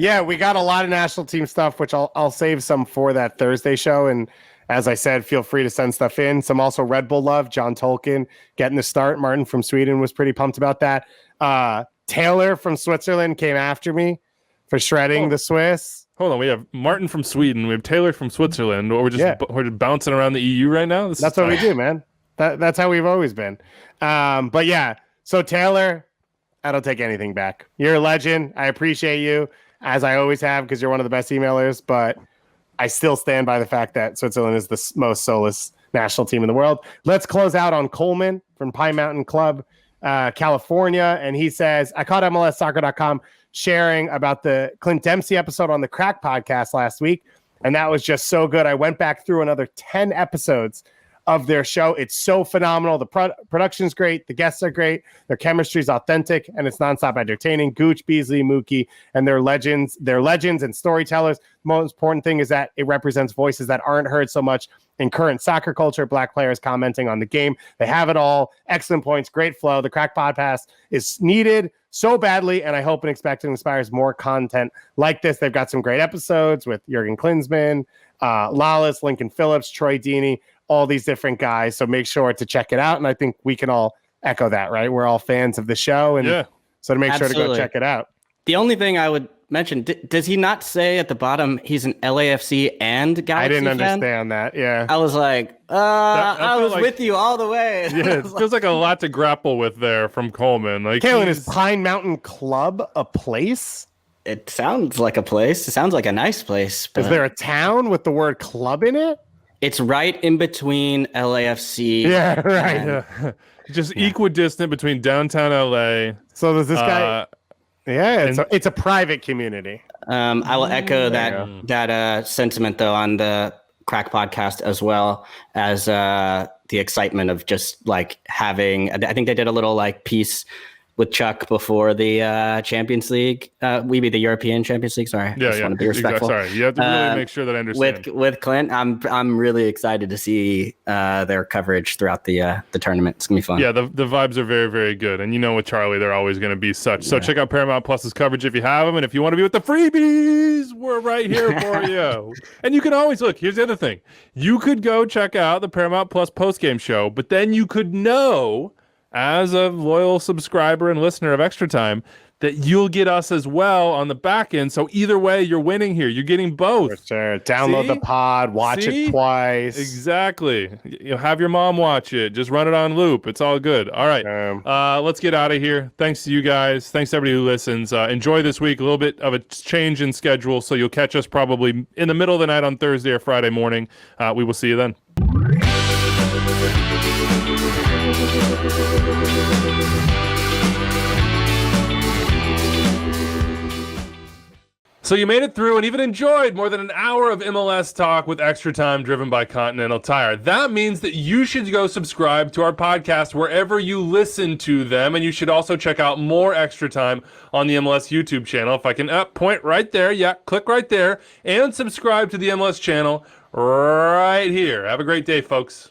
Yeah, we got a lot of national team stuff, which I'll save some for that Thursday show. And as I said, feel free to send stuff in. Some also Red Bull love. John Tolkien getting the start. Martin from Sweden was pretty pumped about that. Taylor from Switzerland came after me for shredding the Swiss. Hold on, we have Martin from Sweden, we have Taylor from Switzerland, or we're just bouncing around the EU right now? That's what we do, man. That's how we've always been. But yeah, so Taylor, I don't take anything back. You're a legend. I appreciate you, as I always have, because you're one of the best emailers, but I still stand by the fact that Switzerland is the most soulless national team in the world. Let's close out on Coleman from Pine Mountain Club, California, and he says, I caught MLSsoccer.com sharing about the Clint Dempsey episode on the Crack podcast last week, and that was just so good. I went back through another 10 episodes of their show. It's so phenomenal. The production's great. The guests are great. Their chemistry's authentic, and it's nonstop entertaining. Gooch, Beasley, Mookie, and they're legends and storytellers. The most important thing is that it represents voices that aren't heard so much in current soccer culture. Black players commenting on the game. They have it all. Excellent points. Great flow. The Crack podcast is needed so badly, and I hope and expect it inspires more content like this. They've got some great episodes with Jurgen Klinsmann, Lawless, Lincoln Phillips, Troy Deeney, all these different guys. So make sure to check it out. And I think we can all echo that, right? We're all fans of the show. And so to make sure to go check it out. The only thing I would mention, does he not say at the bottom he's an LAFC and Galaxy I didn't fan? understand that. Yeah. I was like, I was with you all the way. Yeah, it feels like a lot to grapple with there from Coleman. Like, Calen, is Pine Mountain Club a place? It sounds like a place. It sounds like a nice place. But is there a town with the word club in it? It's right in between LAFC. Yeah, right. Just equidistant between downtown LA. So does this guy... it's a private community. I will echo that sentiment, though, on the Crack podcast, as well as the excitement of just like having. I think they did a little like piece with Chuck before the Champions League. We be the European Champions League. Sorry, just want to be respectful. Sorry, you have to really make sure that I understand. With Clint, I'm really excited to see their coverage throughout the tournament. It's gonna be fun. Yeah, the vibes are very, very good, and with Charlie, they're always going to be such. So check out Paramount Plus's coverage if you have them, and if you want to be with the freebies, we're right here for you. And you can always look. Here's the other thing: you could go check out the Paramount Plus postgame show, but then you could know, as a loyal subscriber and listener of Extra Time, that you'll get us as well on the back end. So either way, you're winning here. You're getting both. For sure. Download the pod, watch it twice. Exactly. Have your mom watch it. Just run it on loop. It's all good. All right. Let's get out of here. Thanks to you guys. Thanks to everybody who listens. Enjoy this week. A little bit of a change in schedule, so you'll catch us probably in the middle of the night on Thursday or Friday morning. We will see you then. So you made it through and even enjoyed more than an hour of MLS talk with extra time driven by Continental Tire. That means that you should go subscribe to our podcast wherever you listen to them, and you should also check out more extra time on the MLS YouTube channel. If I can point right there, click right there, and subscribe to the MLS channel right here. Have a great day, folks.